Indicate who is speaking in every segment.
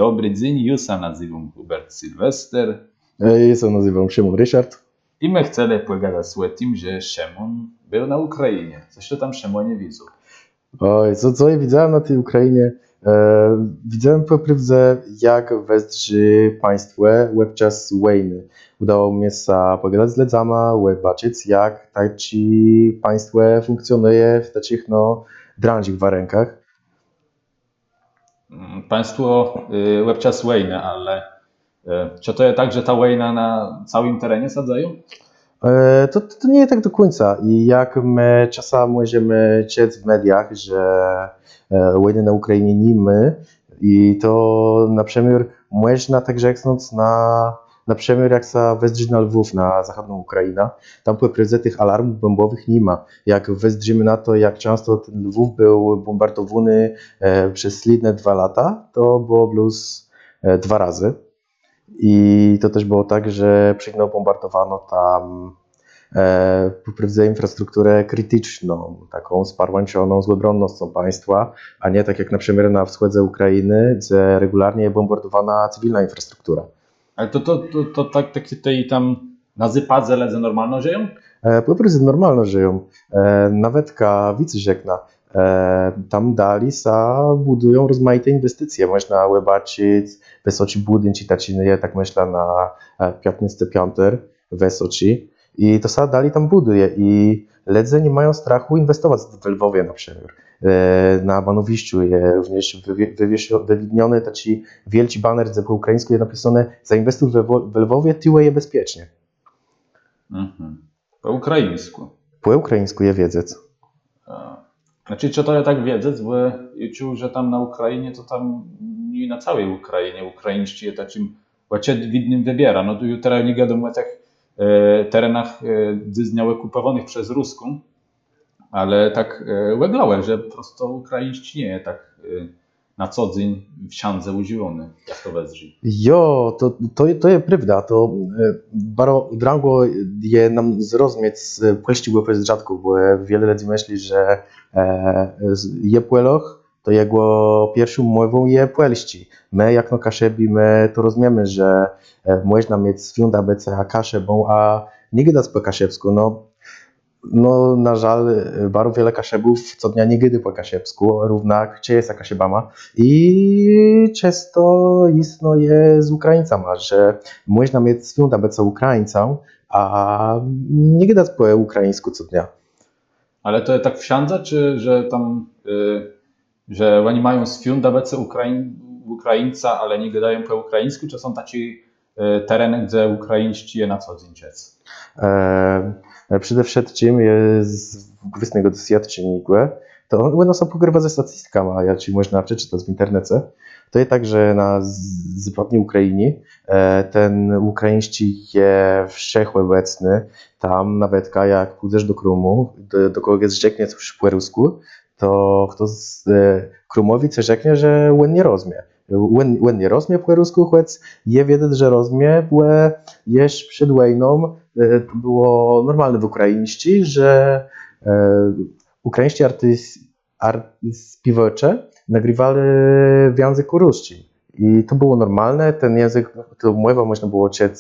Speaker 1: Dobry dzień, ja się nazywam Hubert Sylwester
Speaker 2: Ja się nazywam Szymon Ryszard.
Speaker 1: i my chcemy pogadać o tym, że Szymon był na Ukrainie. Coś to tam Szymonie widział.
Speaker 2: Oj, co ja widziałem na tej Ukrainie? Widziałem po pierwsze, jak westrzymać państwo podczas wojny. Udało mi się pogadać z ludziami, zobaczyć, jak ci państwo funkcjonuje w takich drążych warunkach.
Speaker 1: Państwo podczas wojny, ale czy to jest tak, że ta wojna na całym terenie sadzają?
Speaker 2: To nie jest tak do końca. I jak my czasami możemy czytać w mediach, że wojny na Ukrainie nie my, i to na przykład można tak rzeknąć na przykład jak się wjeżdża na Lwów, na zachodnią Ukrainę, tam po prostu tych alarmów bombowych nie ma. Jak wjeżdżamy na to, jak często ten Lwów był bombardowany przez slidne 2 lata, to było plus 2 razy. I to też było tak, że bombardowano tam po prostu infrastrukturę krytyczną, taką sparłańczoną z obronnością państwa, a nie tak jak na przykład na wschodzie Ukrainy, gdzie regularnie jest bombardowana cywilna infrastruktura.
Speaker 1: Ale to tak tutaj tam na Zypadze ledze normalno żyją?
Speaker 2: Po prostu normalno żyją. Nawet wicy rzekna. Tam dalej budują rozmaite inwestycje. Można zobaczyć wysoki budynki, tak myślę na 15 piętr wysoki. I to dalej tam buduje. I ludzie nie mają strachu inwestować w Lwowie na przykład. Na banowiściu jest również wywidniony taki wielki baner, gdzie po ukraińsku jest napisane: zainwestuj w Lwowie, tyłe je bezpiecznie.
Speaker 1: Po ukraińsku.
Speaker 2: Po ukraińsku je wiedzieć.
Speaker 1: Znaczy, czy to ja tak wiedzę, bo ja czuł, że tam na Ukrainie, to tam nie na całej Ukrainie ukraińscy je takim widnym wybiera. No tu teraz nie wiadomo o tych terenach dziedzinie okupowanych przez Ruską, ale tak wygląda, że po prostu ukraińscy nie jest tak na co dzień w siandze używany, jak to wezrzy.
Speaker 2: Jo, to jest prawda. To bardzo drągo je nam zrozumieć polskiego przez rzadko, bo wiele ludzi myśli, że je płeloch to jego pierwszą mową je płelści. My, jak kaszebi, my to rozumiemy, że można mieć święta BC kaszebą, a nie gadać po kaszebsku. No, na żal, bardzo wiele kaszebów co dnia nie gdy po kaszebsku, równak czy jest kaszebama. I często istno je z Ukraińcami, że można mieć święta BC Ukraińcom, a nie gadać po ukraińsku co dnia.
Speaker 1: Ale to jest tak w siandze, czy że tam, że oni mają święta BC Ukraińca, ale nie gadają po ukraińsku, czy są takie tereny, gdzie ukraińscy je na co dzień czec?
Speaker 2: Przede wszystkim jest gwystnego doświadczenia, to one są pogrywa ze statystykami, a ci można przeczytać w internecie. To jest tak, że na zachodniej Ukrainie ten ukraiński jest wszechobecny. Tam nawet jak pójdziesz do Krumu, do kogoś rzeknie coś po rusku, to kto z Krumowi coś rzeknie, że on nie rozumie. On nie rozumie po rusku, choć je wiedzieć, że rozumie, bo jeszcze przed wojną to było normalne w ukraińszczy, że ukraińscy śpiewacze nagrywali w języku ruskim. I to było normalne, ten język, to mowa można było czytać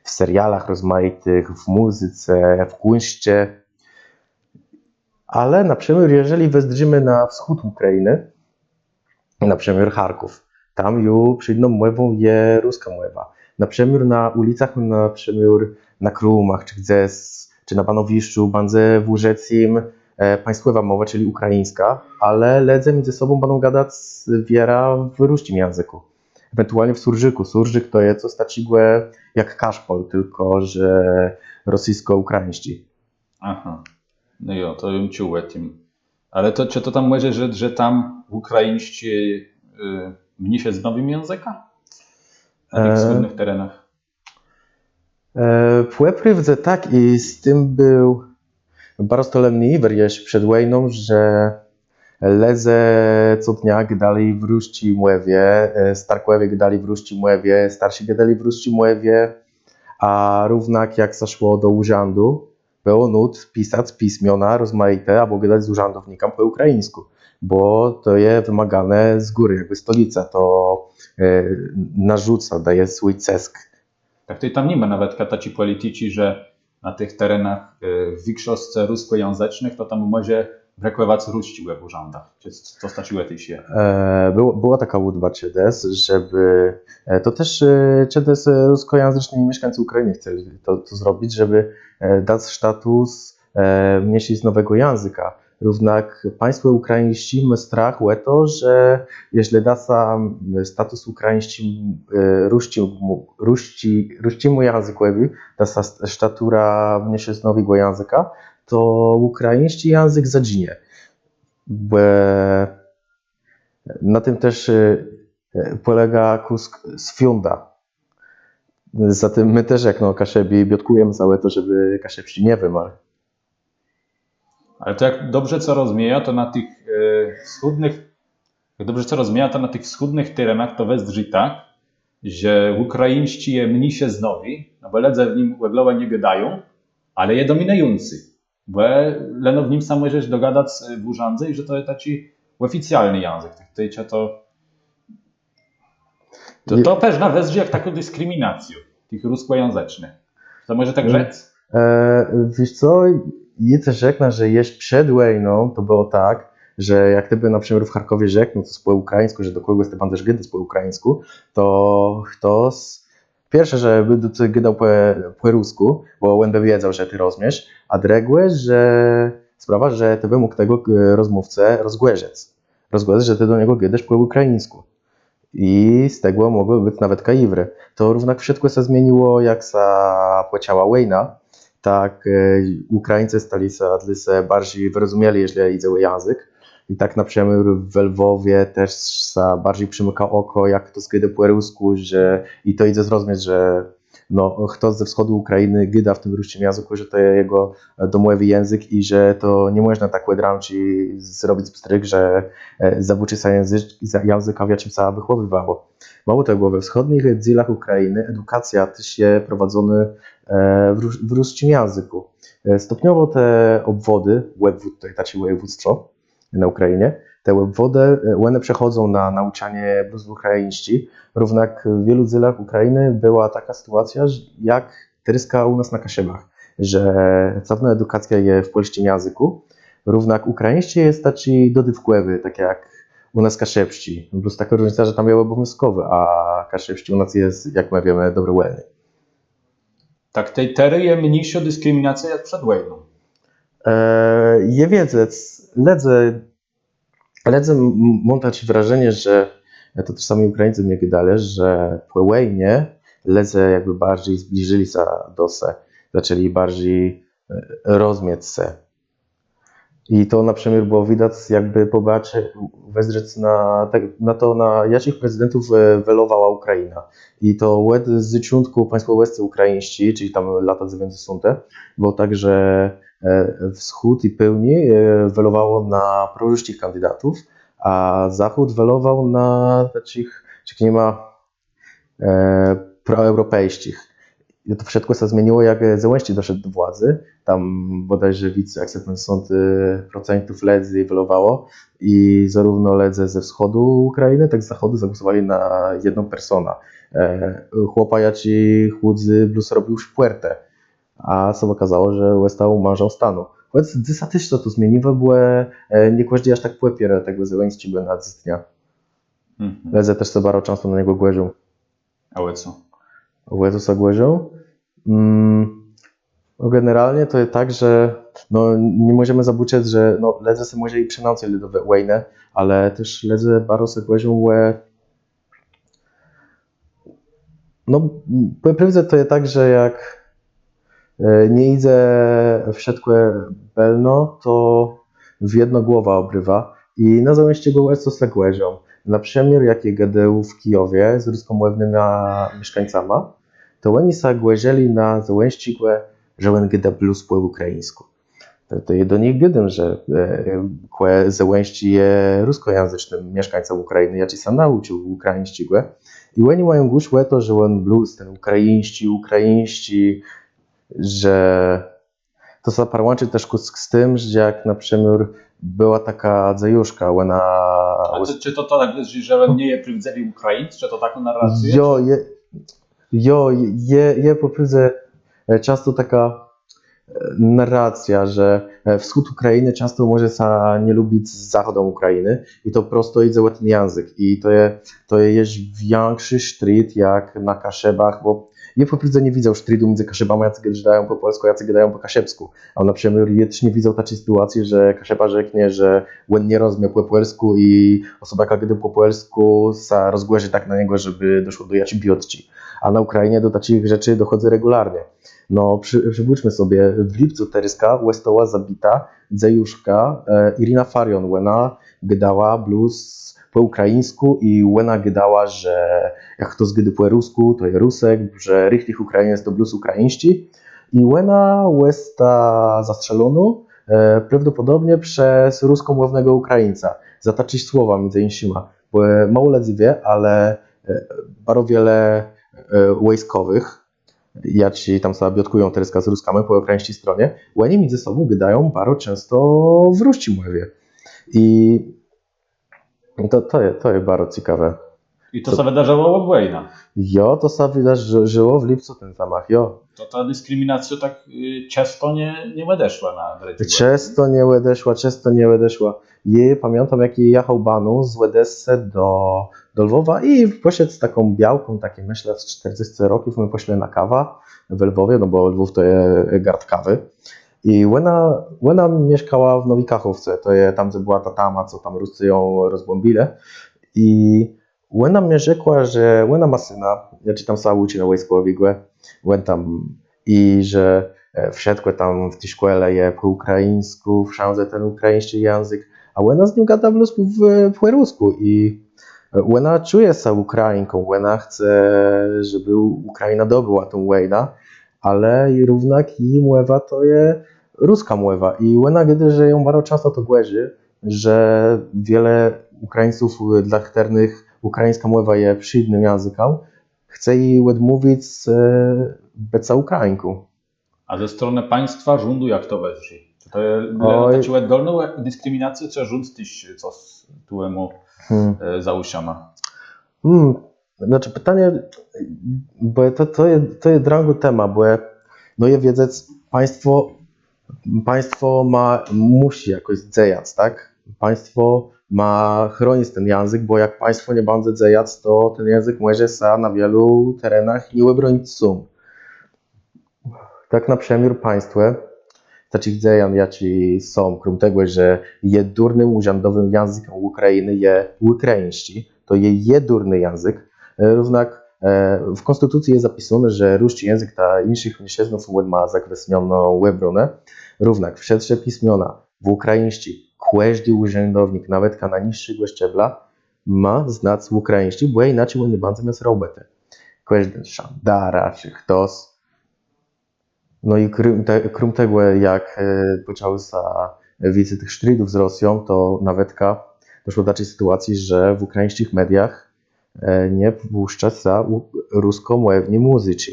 Speaker 2: w serialach rozmaitych, w muzyce, w kunście. Ale na przykład, jeżeli wjeżdżamy na wschód Ukrainy, na przykład Charków, tam już przyjdą mową je ruska mowa. Na przykład na ulicach, na przykład na Krumach, czy na Banowiszczu, bandze w Łużecim, państwowa mowa, czyli ukraińska, ale ludzie między sobą będą gadać wiera w ruskim języku. Ewentualnie w surżyku. Surżyk to jest coś takiego jak kaszpol, tylko że rosyjsko-ukraiński.
Speaker 1: Aha, no jo, to ją czuł tym. Ale to, czy to tam może, że tam ukraińscy mniej się z nowym języka? Na tych wschodnich terenach?
Speaker 2: Płepry tak, i z tym był bardzo solenny iwer jeszcze przed wojną, że leze co dnia gadali w ruszci mływie, starkłewie gadali w ruszci mływie, starsi gadali w ruszci mływie, a równak jak zaszło do urzędu, było nut pisać pismiona rozmaite, albo gadać z urzędownikiem po ukraińsku. bo to jest wymagane z góry, jakby stolica to narzuca, daje swój cesk.
Speaker 1: Tak to i tam nie ma nawet taci polityci, że na tych terenach w większości ruskojęzycznych to tam może brakować ruściły w urzędach. Co staczyło tej się?
Speaker 2: Była taka łudba CEDES, żeby to też CEDES ruskojęzyczni mieszkańcy Ukrainy chcieli to zrobić, żeby dać status mniejsi z nowego języka. Równak państwo ukraińscy ma strach o to, że jeśli da sam status ukraińscy ruścimu językowi, da sa statura mniejsi z nowego języka, to ukraiński język zaginie. Bo na tym też polega kusk z fiunda. Zatem my też jak Kaszebi biotkujemy całe to, żeby Kaszebści nie wymarł.
Speaker 1: Ale to jak dobrze co rozumieja, to na tych wschodnich terenach to westrzy tak, że ukraińscy je mniejsze znowi, no bo ledze w nim łeglowe nie gadają, ale je dominujący. Bo leno w nim sam możesz dogadać w urzędzie i że to jest taki oficjalny język. To pewna westrzy jak taką dyskryminację tych ruskojęzycznych. To może tak rzec?
Speaker 2: Wiesz co, je też rzeknę, że jeszcze przed wojną to było tak, że jak ty by na przykład w Charkowie rzeknął to po ukraińsku, że do kogoś ty będziesz gydać po ukraińsku, to ktoś pierwsze, że by do ciebie gydał po rusku, bo on by wiedział, że ty rozumiesz, a drugie, że sprawa, że ty by mógł tego rozmówcę rozgłęzić, że ty do niego gydasz po ukraińsku. I z tego mogły być nawet kajwry. To równak wszystko się zmieniło, jak płeciała wojna. Tak Ukraińcy stali się bardziej wyrozumieli, jeśli idzie o język. I tak na przykład w Lwowie też bardziej przymyka oko, jak to zgyda po rusku, że i to idzie zrozumieć, że no, ktoś ze wschodu Ukrainy gyda w tym ruskim języku, że to jest jego domowy język i że to nie można tak łedramci zrobić pstryk, że zawuczy się języka w jakim się wychowywało. Mało tego, we wschodnich dzielach Ukrainy edukacja też jest prowadzona w ruskim języku. Stopniowo te obwody, webwód to jest takie województwo na Ukrainie, te obwody, one przechodzą na nauczanie w ukraińsku. Równak w wielu dzielach Ukrainy była taka sytuacja, jak teryska u nas na Kaszebach, że cała edukacja jest w polskim języku. Równak ukraiński jest taki do wpływy, tak jak u nas kaszebści. Plus taka różnica, że tam jest obowiązkowy, a kaszebści u nas jest, jak my wiemy, dobry welny.
Speaker 1: Tak, tej tery jest mniejsza dyskryminacja jak przed wojną.
Speaker 2: Je wiedzę, ledze mam takie wrażenie, że to też sami Ukraińcy mnie gydali, że po wojnie ledze jakby bardziej zbliżyli się do se, zaczęli bardziej rozumieć se. I to na przykład było widać, jakby popatrzeć, wezrzeć na to, na jakich prezydentów welowała Ukraina. I to z początku państwo łescy ukraińscy, czyli tam lata 90, było tak, że wschód i pełni welowało na proruskich kandydatów, a zachód welował na takich, czy nie ma proeuropejskich. I to wszystko się zmieniło, jak Zełenski doszedł do władzy. Tam bodajże widzę, jak 70% ledzy welowało i zarówno ledzy ze wschodu Ukrainy, tak z zachodu zagłosowali na jedną personę. Chłopa jaci chłodzy blues robił już Puertę, a sobie okazało, że został mężem stanu. Choć dysatycznie to zmieniło, bo nie kładzie aż tak płepiera tego Zełenski by na dnia. Ledzy też sobie bardzo często na niego głężył.
Speaker 1: Ale co?
Speaker 2: Jezusa głęzią. Generalnie to jest tak, że no, nie możemy zabuczyć, że no, ledze się może i przynąć do wojny, ale też ledze bardzo się głęzią, no, prawdę to jest tak, że jak nie idzie wszystko belno, to w jedno głowa obrywa i na załęście go jest to się głęzią. Na przykład jakie GDU w Kijowie z ruskomównymi mieszkańcami, to oni się głęzili na załęścigłe, że on gada blues po ukraińsku. To jest do nich gydem, że załęści jest ruskojęzycznym mieszkańcom Ukrainy, ja ci sam nauczył ukraiństigłe. I oni mają guszłe to, że on blues, ten ukraiński, że to zaparłączy też z tym, że jak na przykład była taka dzejuszka, ona...
Speaker 1: A czy to tak jest, że on nie je prywdzewi Ukraińcy? Czy to taką narrację?
Speaker 2: Je po prostu często taka narracja, że wschód Ukrainy często może nie lubić z zachodem Ukrainy i to prosto idzie o ten język i to jest większy sztryt jak na Kaszebach, bo ja po prostu nie widział sztritu między Kaszebami, jacy gadają po polsku, jacy gadają po kaszebsku. A na przykład ja też nie widział takiej sytuacji, że Kaszeba rzeknie, że on nie rozumie po polsku i osoba, jaka gada po polsku, rozgłosi tak na niego, żeby doszło do jakiejś biotci. A na Ukrainie do takich rzeczy dochodzi regularnie. No, przypuśćmy sobie, w lipcu Teryska została zabita dzejuszka Irina Farion. Ona gadała blues po ukraińsku i ona gadała, że jak to zgady po rusku, to jest Rusek, że richtig Ukrainiec to blues ukraiński. I ona została zastrzelona prawdopodobnie przez ruskомовnego Ukraińca. Za takie słowa między innymi. Bo mało ludzi wie, ale bardzo wiele wojskowych, jaci tam sobie biotkują Teryska z Ruskami po ukraińskiej stronie, oni między sobą gadają bardzo często w ruszci mowie. I to jest bardzo ciekawe.
Speaker 1: I to się wydarzyło w Wayna.
Speaker 2: Jo, to się wydarzyło w lipcu ten zamach, jo.
Speaker 1: To ta dyskryminacja tak często nie nadeszła na Dredzie.
Speaker 2: Często nie nadeszła. I pamiętam, jak jechał Banu z Odessy do Lwowa i poszedł z taką białką, takie myślę z 40 roków, my poszli na kawę w Lwowie, no bo Lwów to jest gard kawy. I ona mieszkała w Nowikachowce, to jest tam, gdzie była ta tama, co tam Ruscy ją rozbombili. I ona mnie rzekła, że ona ma syna, ja czy tam sama uczy na wojskowej, i że wszedł tam w tej szkole je po ukraińsku, wszędzie ten ukraiński język, a ona z nim gada po rusku i ona czuje się Ukrainką, ona chce, żeby Ukraina dobyła tą wojnę, ale również jej mowa to jest ruska mowa i ona wie, że ją bardzo często to głeży, że wiele Ukraińców, dla których ukraińska mowa jest przyjemnym językiem, chce jej odmówić bycia Ukrainką.
Speaker 1: A ze strony państwa, rządu jak to będzie? Czy to jest dolną dyskryminację, czy rząd tyś co z tuemu zausiana?
Speaker 2: Znaczy pytanie, bo to jest drąży temat, bo no ja wiedzę, państwo musi jakoś dzejać, tak? Państwo ma chronić ten język, bo jak państwo nie będzie dzejać, to ten język może się na wielu terenach nie obronić sum. Tak na przemiar państwo, takich dziejan, jakie są, krom tego, że jedurnym urzędowym językiem Ukrainy jest ukraiński, to jest jedurny język. Równak w konstytucji jest zapisane, że ruski język ta innych mniejszości ma zakwestiononą obronę. Równak w szersze pismiona w ukraiński każdy urzędownik, nawet na niższego szczebla, ma znać ukraiński, bo inaczej on nie będzie miał roboty. Każdy szandara czy ktoś. No i krom tego, jak poczęły się wiece tych sztrydów z Rosją, to nawet doszło do takiej sytuacji, że w ukraińskich mediach nie puszcza się ruskomowni muzyki.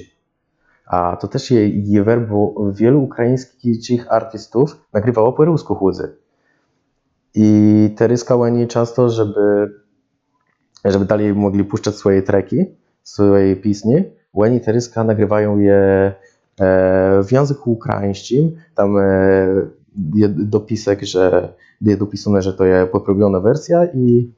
Speaker 2: A to też jest bo wielu ukraińskich artystów nagrywało po rusku chłodzy. I Teryska oni często, żeby dalej mogli puszczać swoje treki, swoje pieśni, oni Teryska nagrywają je w języku ukraińskim. Tam jest dopisek, że jest dopisane, że to jest poprawiona wersja i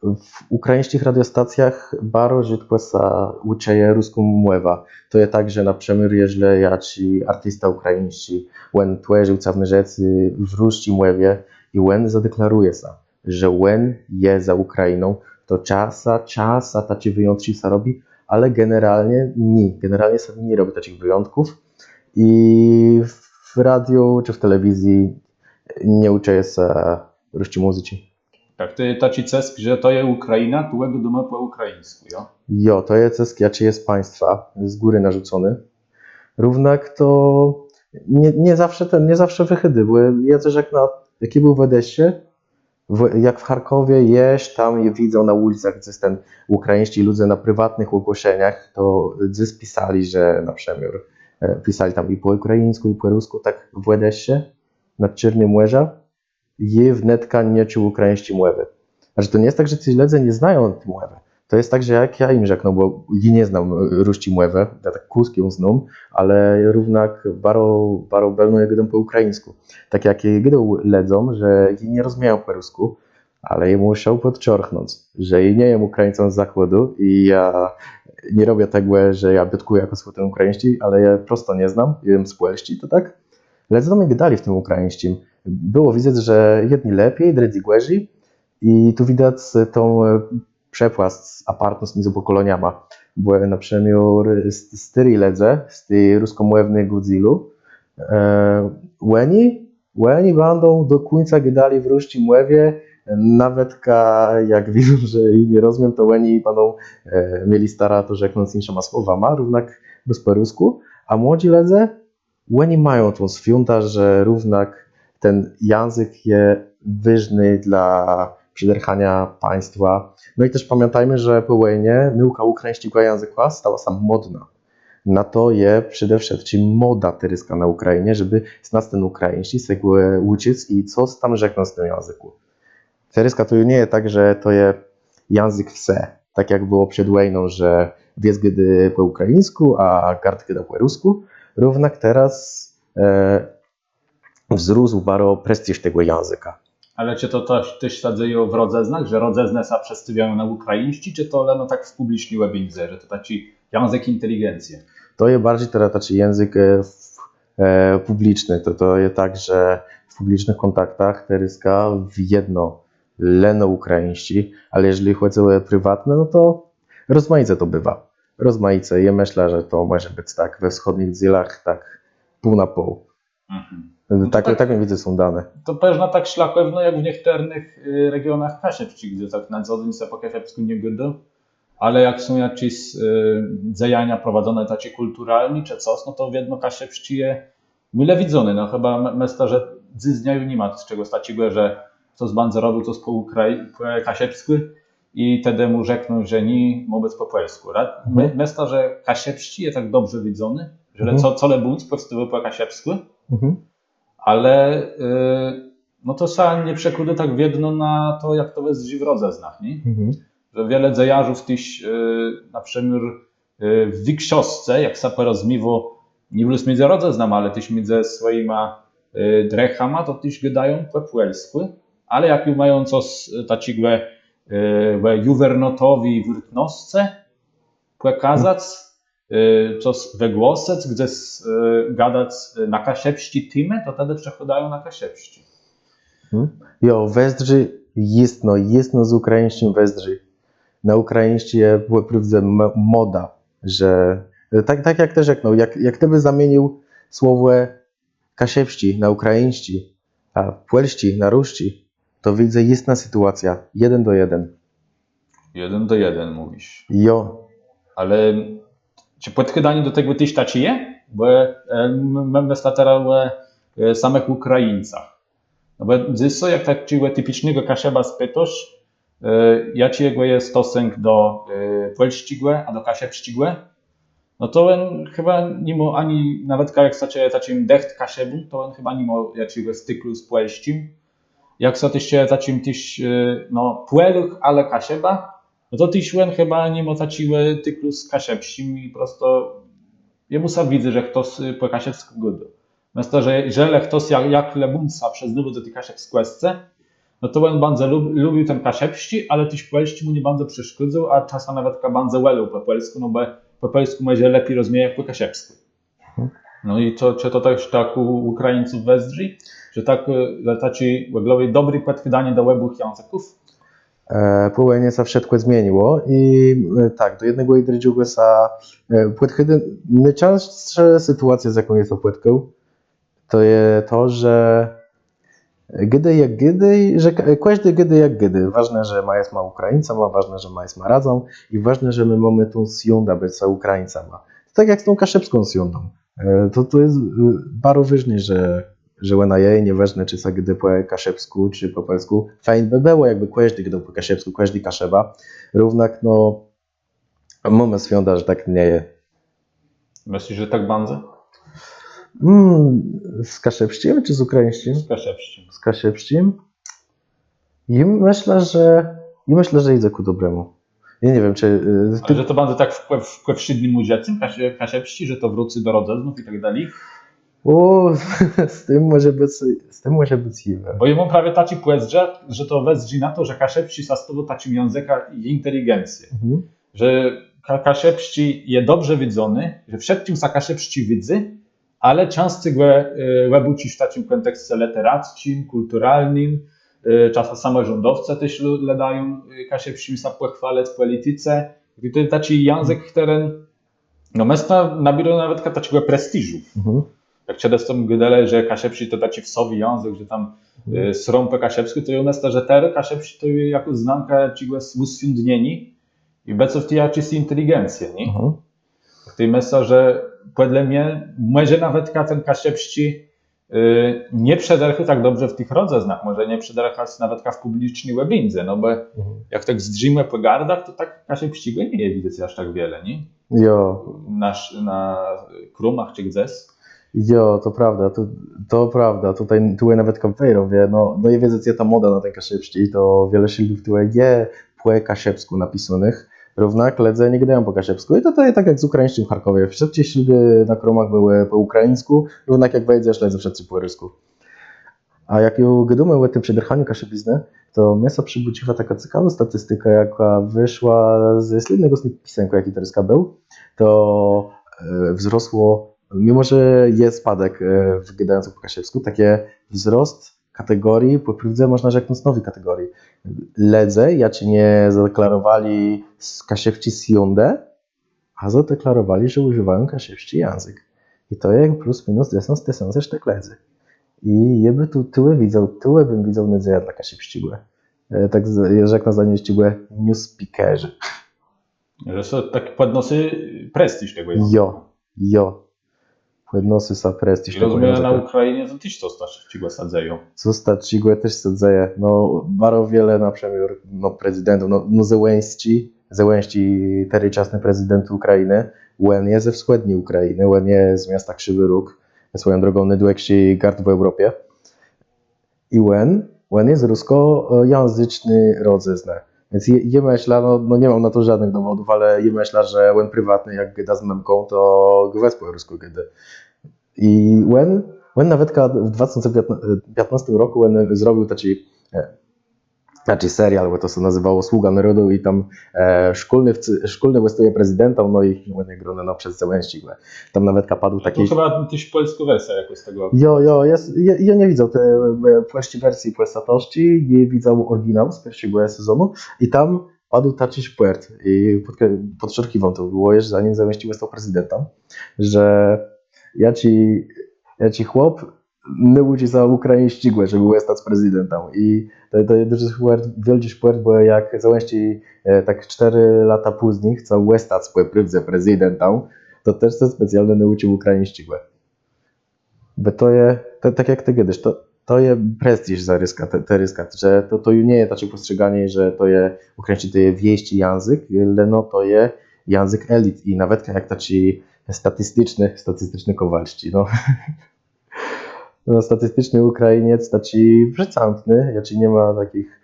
Speaker 2: w ukraińskich radiostacjach bardzo rzadko się uczy ruską mowę. To jest tak, że na przykład jeżeli jakiś artysta ukraiński on tworzy pewne rzeczy w ruskiej mowie i on zadeklaruje się, że on jest za Ukrainą, to czasa takie wyjątki się robi, ale generalnie nie. Generalnie się nie robi takich wyjątków i w radiu czy w telewizji nie uczy się ruskiej muzyki.
Speaker 1: Tak, to jest taki cesk, że to jest Ukraina, tułego doma po ukraińsku, jo?
Speaker 2: Jo, to jest cesk, jakie jest państwa, z góry narzucony. Równak to nie zawsze wychydy, bo ja też jaki był w Odessie, jak w Charkowie jest, tam je widzą na ulicach, gdzie jest ten ukraiński ludzie na prywatnych ogłoszeniach, to gdzie spisali, że na przemiar Pisali tam i po ukraińsku, i po rusku, tak w Odessie, nad Czarnym Morzem, i wnetka nie czuł ukraiński mowy. Znaczy, to nie jest tak, że ci ludzie nie znają tej mowy. To jest tak, że jak ja im rzeknę, bo ja nie znam ruści mowy, ja tak kózki znam, ale równak baro belno jak po ukraińsku. Tak jak jedą ledzą, że i nie rozumieją po rusku, ale je muszą podczorchnąć, że i nie jem Ukraińcom z zachodu i ja nie robię tego, że ja bytkuję jako słotem ukraiński, ale ja prosto nie znam, jem z Polski, to tak? Ledzą jak dali w tym ukraińskim. Było widać, że jedni lepiej, drudzy gorzej i tu widać tą przepłast, apartność między pokoleniami. Bo na przykład z tej ledze, z tej ruskomównej Godzilu, oni będą do końca gadali w ruszci mowie, nawet jak widzą, że nie rozumiem, to oni będą mieli stara to rzeknąć innymi słowami, równak bez po rusku, a młodzi ledze, oni mają tą święta, że równak ten język jest ważny dla przyderchania państwa. No i też pamiętajmy, że po wojnie nauka ukraińskiego języka stała się modna. Na to jest przede wszystkim moda teryska na Ukrainie, żeby znać ten ukraiński, się go uczyć i co tam rzeknąć w tym języku. Teryska to nie jest tak, że to jest język wse, tak jak było przed wojną, że wiesz gdy po ukraińsku, a kartki po rusku. Równak teraz wzrósł bardzo prestiż tego języka.
Speaker 1: Ale czy to też sadzeją w rodzeznach, że rodzezne sa przestawiają na ukraiński, czy to leno tak spubliczniłe widzę, że to taki język inteligencji?
Speaker 2: To jest bardziej teraz taki język publiczny. To jest tak, że w publicznych kontaktach teryska w jedno leno ukraiński, ale jeżeli chodzi o prywatne, no to rozmaice to bywa. Rozmaice. Ja myślę, że to może być tak we wschodnich dzielach, tak pół na pół.
Speaker 1: No
Speaker 2: tak mi widzę, są dane.
Speaker 1: To pewno tak szlakowno jak w niektórych regionach Kasiewci, gdzie tak na co dzień se po kasiewsku nie gada, ale jak są jakieś działania prowadzone takie kulturalne czy coś, no to w jedno Kasiewci je mile widzone. No chyba myślę, że z dnia nie ma z czego takiego, że co z bandy robił, co z po kasiewsku i wtedy mu rzekną, że nie mówiąc po polsku. Myślę, że Kasiewci je tak dobrze widzony, że co lebunc podstawy po kasiewsku. Ale no to sam nie przekłada tak wiedno na to, jak to jest w rodzeznach, nie? Że wiele dzejarzów tyś na przykład w wiksiosce, jak sa porozmiewo, nie wlus między rodzeznami, ale tyś między swoimi drechama, to tyś gadają po polsku, ale jak już mają coś takiego juwernotowi w rytnosce pokazać, coś we głosec, gdzie gadać na kasiewści tymy, to wtedy przechodają na kasiewści.
Speaker 2: Jo, Wezdrzy jest z ukraińskim Wezdrzy. Na ukraińskim jest wprawdzie moda, że tak jak też rzeknął, jak ty by zamienił słowo kasiewści na ukraiński, a polski na ruszki, to widzę istna sytuacja, 1:1.
Speaker 1: 1:1 mówisz.
Speaker 2: Jo.
Speaker 1: Ale czy podchydanie do tego tyś taci je? Bo mamy teraz o samych Ukraińcach. No bo dziś jak takiego typicznego kasieba spytasz, jakiego jest stosunek do polskiego, a do kasiewskiego, no to on chyba nie ma ani, nawet jak chcecie takim decht kasiebu, to on chyba nie ma jakiego styku z polskim. Jak chcecie takim tyś, no, płeluch, ale kasieba, no to tyś on chyba nie ma takiego styku z kasiebskim i prosto jemu sam widzę, że ktoś po kasiebsku goda. Myślę, że jeżeli ktoś jak lebunca przez nowo do tej kasiebskwesce, no to on bardzo lubił ten kasiebści, ale tyś polski mu nie bardzo przeszkodzał, a czasem nawet bardzo welał po polsku, no bo po polsku może lepiej rozumie jak po kasiebsku. No i czy to też tak u Ukraińców Wezdrzy? Że tak taci dobry podchydanie do łebów języków?
Speaker 2: Po wojnie się wszystko zmieniło i tak, do jednego i drugiego się podchydane. Najczęstsza sytuacja, z jaką jest opłatką, to jest to, że że każdy gdy jak gdy. Ważne, że ma Ukraińca, ważne, że ma radzą i ważne, że my mamy tą siundę być za Ukraińcami. Tak jak z tą kaszebską siundą. To jest bardzo ważne, że ona jej nieważne, czy sa gdy po kaszebsku, czy po polsku. Fajnie by było, jakby każdy gdy po kaszebsku, każdy kaszeba. Równak, no, mamy siundę, że tak nie jest.
Speaker 1: Myślisz, że tak bardzo?
Speaker 2: Z kaszepściem czy z ukraińskim?
Speaker 1: z Kaszepściem.
Speaker 2: Z kaszepściem. I myślę, że idzie ku dobremu. Ja nie wiem, czy
Speaker 1: Ale że to będzie tak w wszydnym udziecym, Kaszepści, że to wróci do rodzeznów i tak dalej.
Speaker 2: O, z tym może być dziwne.
Speaker 1: Bo ja mam prawie taki płez, że to wezdzie na to, że Kaszepści sastowo takim języka i inteligencję. Że Kaszepści je dobrze widzony, że wszystkim sa Kaszepści widzy, ale często łebuci w takim kontekście literackim, kulturalnym, czasem samorządowce też ledają Kaszepści sa pochwalec polityce. I to jest taki język, który no mesta nabiera nawet takiego prestiżu. Jak często gdele, że Kaszepści to taki wsowy język, że tam srąpę Kaszepsku, to jest że ter Kaszepści to jako znamka cigłe uswiędnieni i beco w tej jakiejś inteligencję, nie? W tej myślę, że wedle mnie może nawet ten Kaszepści nie przederchy tak dobrze w tych rodzeznach, może nie przederchać nawet w publicznej webindze, no bo jak tak zdrzimy po gardach, to tak Kaszepści go nie widzę aż tak wiele, nie?
Speaker 2: Jo.
Speaker 1: Na krumach czy gdzieś.
Speaker 2: Jo, to prawda, tutaj nawet kampejrą wie, no i wiedzę, co ta moda na ten kaszepści, to wiele szyldów tyłe je po kaszepsku napisanych, równak ledze nie gadają po kaszepsku i to jest tak jak z ukraińskim w Charkowie, wszystkie szyldy na kromach były po ukraińsku, równak jak wejdziesz, ledze wszyscy po rysku. A jak ją gadamy o tym przedrchaniu kaszepizny, to mnie się przybudziła taka ciekawa statystyka, jaka wyszła z słynnego pisemku, jaki teraz był, to wzrosło, mimo że jest spadek w gadających po kaszepsku, takie wzrost kategorii, po prawdzie można rzeknąć nowej kategorii. Ledze, jacy nie zadeklarowali z kaszepci siundę, a zadeklarowali, że używają kaszepci język. I to jest plus minus 10 tysięcy sztek ledzy. I jeby tu tyle bym widział nadzieję dla kaszepścigłe. Tak rzeknę za nie ścigłe newspeakerzy.
Speaker 1: Że są takie podnosy prestiż tego języka.
Speaker 2: Jo. Podnosy sa prestiż.
Speaker 1: I rozumiem, na Ukrainie to też to ścigłe sadzeją.
Speaker 2: Co ścigłe też sadzeje. No, bardzo wiele na przykład prezydentów, no Zełenści, teryczasny prezydent Ukrainy, on jest ze wschodniej Ukrainy, on jest z miasta Krzywy Róg, swoją drogą największy gard w Europie. I on jest ruskojęzyczny rodzezny. Więc je myślę, no nie mam na to żadnych dowodów, ale je myślę, że on prywatny, jak gada z memką, to go po rusku gada. I on nawet w 2015 roku on zrobił taki serial, bo to się nazywało Sługa Narodu i tam szkolny występuje prezydentom, no i one grone przez Zełenści. Tam nawet padł taki...
Speaker 1: To chyba też polską wersję jakoś tego.
Speaker 2: Ja nie widzę tej polskiej wersji polsatości, nie widzę oryginału z pierwszego sezonu i tam padł taki szpert i podczerkiwał to było jeszcze zanim Zełenści został prezydentem, że ja ci chłop nie budzi za Ukrainie ścigłe, żeby stać prezydentem i to jest duży wielki szpert, bo jak Zełenści tak 4 lata później chciał stać po prezydentem, to też to specjalnie nauczył Ukrainie ścigłe. Bo to jest, tak jak ty kiedyś, to jest prestiż za ryska, że to nie jest takie postrzeganie, że to jest Ukraińcy, to jest wieści język, ale no to jest język elit i nawet jak taki statystyczny Kowalści, no. No, statystyczny Ukrainiec, taki przecantny, jaci nie ma takich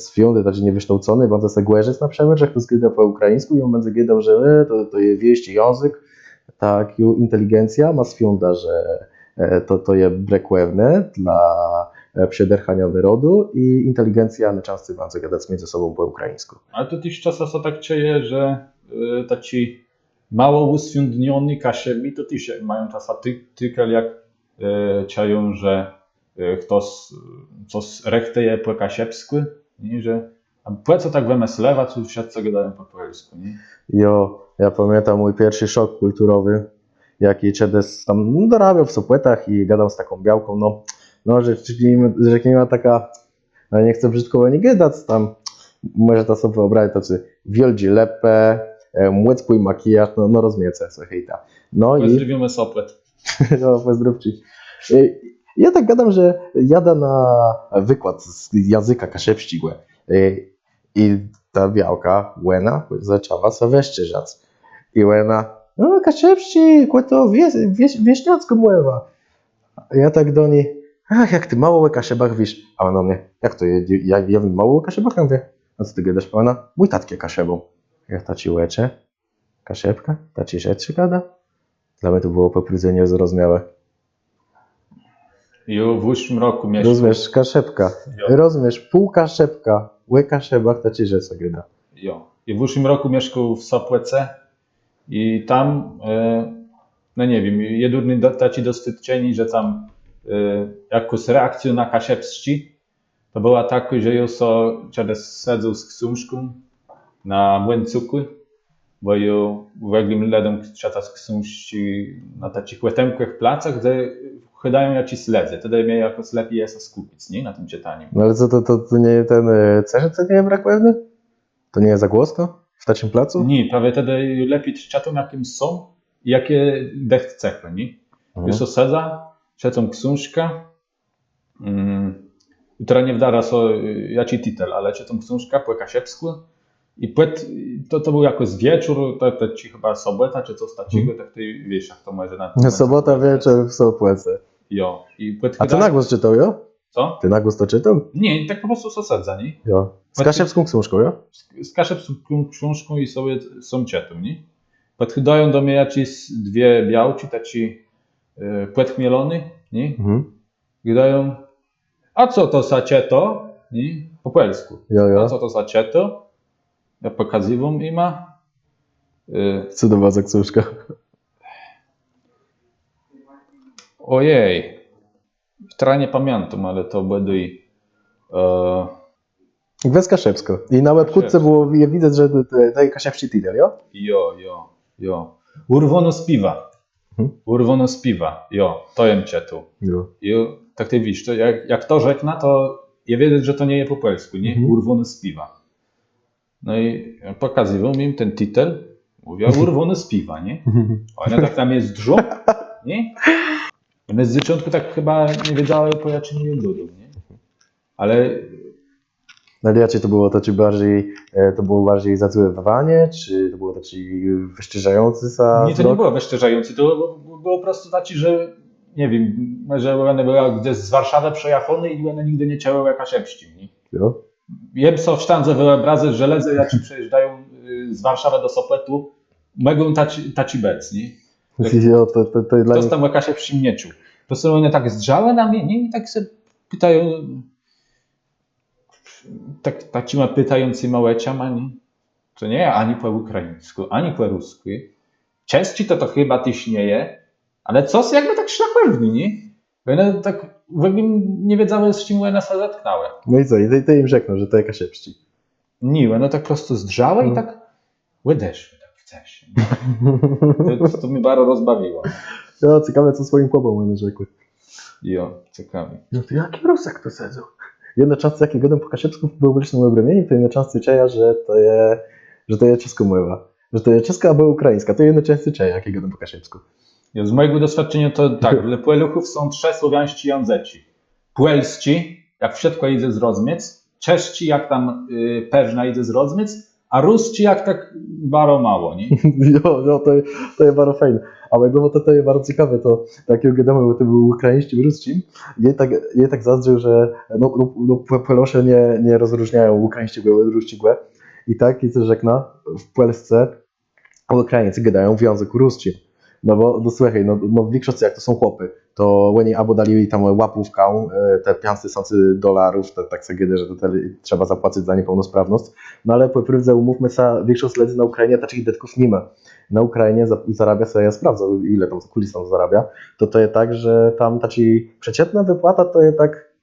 Speaker 2: świąt, taki niewykształcony, będzie se głężyć na przykład, że ktoś gada po ukraińsku i on będzie gadał, że to jest wieści język, tak, inteligencja ma świąta, że to jest brekłewne dla przederchania narodu i inteligencja na często będzie gadać między sobą po ukraińsku.
Speaker 1: Ale to też czasem się tak dzieje, że taki mało uswiędniony Kaszemi to też mają czasem tykel jak czają, że ktoś coś rechteje po kaszepsku, nie, że a co tak wymyslewa, co wszyscy gadają po polsku, nie?
Speaker 2: Ja pamiętam mój pierwszy szok kulturowy, jaki Czedes tam dorabiał w Sopłetach i gadał z taką białką, że nie ma taka, no nie chcę brzydko nie gadać, tam może to sobie wyobrazić, tacy wielki lepę, młecki makijaż, no rozmiece, co hejta. No
Speaker 1: pozdrowimy Sopłet.
Speaker 2: No, pozdrówcie. Ja tak gadam, że jadę na wykład z języka kaszepścigłe i ta białka, Łena, zaczęła sobie weszczyżać. I Łena, no Kaszepści, to wieśniacko mływa. Ja tak do niej, ach, jak ty mało o Kaszebach wiesz. A ona mnie, jak to, ja wiem mało o Kaszebach? Ja mówię, a co ty gadasz? A ona, mój tatkie Kaszebą. Ja taci łecze, Kaszebka, taci rzeczy gada. Dla mnie to było poprydzenie zrozumiałe.
Speaker 1: I w 8 roku mieszkał.
Speaker 2: Rozumiesz, Kaszebka, rozumiesz, pół Kaszebka, ły Kaszebach, taci rzeczy gada.
Speaker 1: Jo. I w 8 roku mieszkał w Sopłece i tam, no nie wiem, jedurny taci dosyćeni, że tam jakąś reakcję na Kaszepści, to była taka, że ją so через sadzał z książką na młyn cukru, bo ją weglim ledem trzeba z książki na takich łetemkach placach, gdzie chydają jakiś slezy, wtedy mnie jakoś lepiej jest skupić, nie? Na tym czytaniu.
Speaker 2: No ale co, to nie ten cechy, co nie brak pewny? To nie jest za głośno w takim placu?
Speaker 1: Nie, prawie wtedy lepiej czytam jakim są i jakie dech cechy, nie? Już osadza, czytam książkę, która nie wdara so jaci titel, ale czytam książkę po kasiepsku i to był jakoś wieczór, to ci chyba sobota czy coś takiego, tak ty wiesz jak to może na
Speaker 2: Sobota wieczór w Sopłece.
Speaker 1: Jo. I
Speaker 2: A ty na głos czytał, jo?
Speaker 1: Co?
Speaker 2: Ty na głos to czytał?
Speaker 1: Nie, tak po prostu osadza, nie?
Speaker 2: Jo. Z kaszepską książką, jo?
Speaker 1: Z kaszepską książką i sobie są czytam, nie? Podchodają do mnie jakieś dwie białci, taci płet chmielony, nie? Gdają, a co to za cieto? Nie? Po polsku.
Speaker 2: Jo.
Speaker 1: A co to za cieto? Ja pokazywam im.
Speaker 2: Co to była za książka?
Speaker 1: Ojej. Teraz nie pamiętam, ale to będę
Speaker 2: Bez kaszepsko. I na webkutce było widać, że to jest kaszepski titel, jo?
Speaker 1: Jo. Urwono z piwa. Urwono z piwa. Jo, to jem cietu.
Speaker 2: Jo.
Speaker 1: I tak ty widzisz, to jak to rzekna, to ja wiedzieć, że to nie jest po polsku, nie? Urwono z piwa. No i pokazywał im ten tytuł, mówię, urwono z piwa, nie? One tak tam jest dużo, nie? One z początku tak chyba nie wiedziały, po jakim nie budą, nie? Ale
Speaker 2: Ale raczej to było bardziej zacływanie, czy to było taki wyszczerzający za
Speaker 1: nie, to nie było wyszczerzające, to było po prostu taki, że nie wiem, że one były gdzieś z Warszawy przejechane i one nigdy nie ciały jakaś epścił, nie?
Speaker 2: Jo?
Speaker 1: Jem so w sztandze wyobrazy, że ledzy jak przyjeżdżają z Warszawy do Sopletu, mogą taci bec, nie?
Speaker 2: Jo, to dla
Speaker 1: To
Speaker 2: nich...
Speaker 1: tam jakaś epścił nie czuł. To są one tak zdrzałe na mnie, nie? I tak się pytają, tak tacima pytający małeciama, nie? To nie ani po ukraińsku, ani po rusku. Części to chyba tyśnieje, ale coś jakby tak szlachetnie, nie? Bo one tak w ogóle nie wiedziały, z czym one się zetknęły.
Speaker 2: No i co? I ty im rzeknął, że to jakaś epści.
Speaker 1: Nie, one tak prosto zdrzały i tak łydeszły, tak w cesie. To mnie bardzo rozbawiło.
Speaker 2: Jo, ciekawe, co swoim chłopom one rzekły.
Speaker 1: Jo, ciekawe.
Speaker 2: No to jaki rusek to sedzą? Jednocześnie jak gadam po kasiepsku w publicznym obramieniu, to jednocześnie czeja, że to jest czesko mowa. Że to jest czeska albo ukraińska. To jednocześnie czeja, jak gadam po kasiepsku.
Speaker 1: Z mojego doświadczenia to tak, dla Pueluchów są trzech słowiańscy języki. Puelsci, jak wszystko idzie z rozmiec, czeszci, jak tam peżna idzie z rozmiec, a rusci, jak tak bardzo mało, nie?
Speaker 2: Jo, to jest bardzo fajne. Ale bo to jest bardzo ciekawe, to tak jak gadamy, bo to był ukraiński rusci, je tak zazdrzył, że Puelosze nie rozróżniają ukraińskiego od ruskiego. I tak, i co rzekna, w Polsce Ukraińcy gadają w języku ruskim. No bo, no słuchaj, w większości jak to są chłopy, to oni albo dali tam łapówkę, te $500 to tak sobie gada, że to trzeba zapłacić za niepełnosprawność. No ale po prawdzie umówmy się, większość ludzi na Ukrainie takich detków nie ma. Na Ukrainie zarabia sobie, ja sprawdzę ile tam za kulisą zarabia, to jest tak, że tam taci przeciętna wypłata to jest tak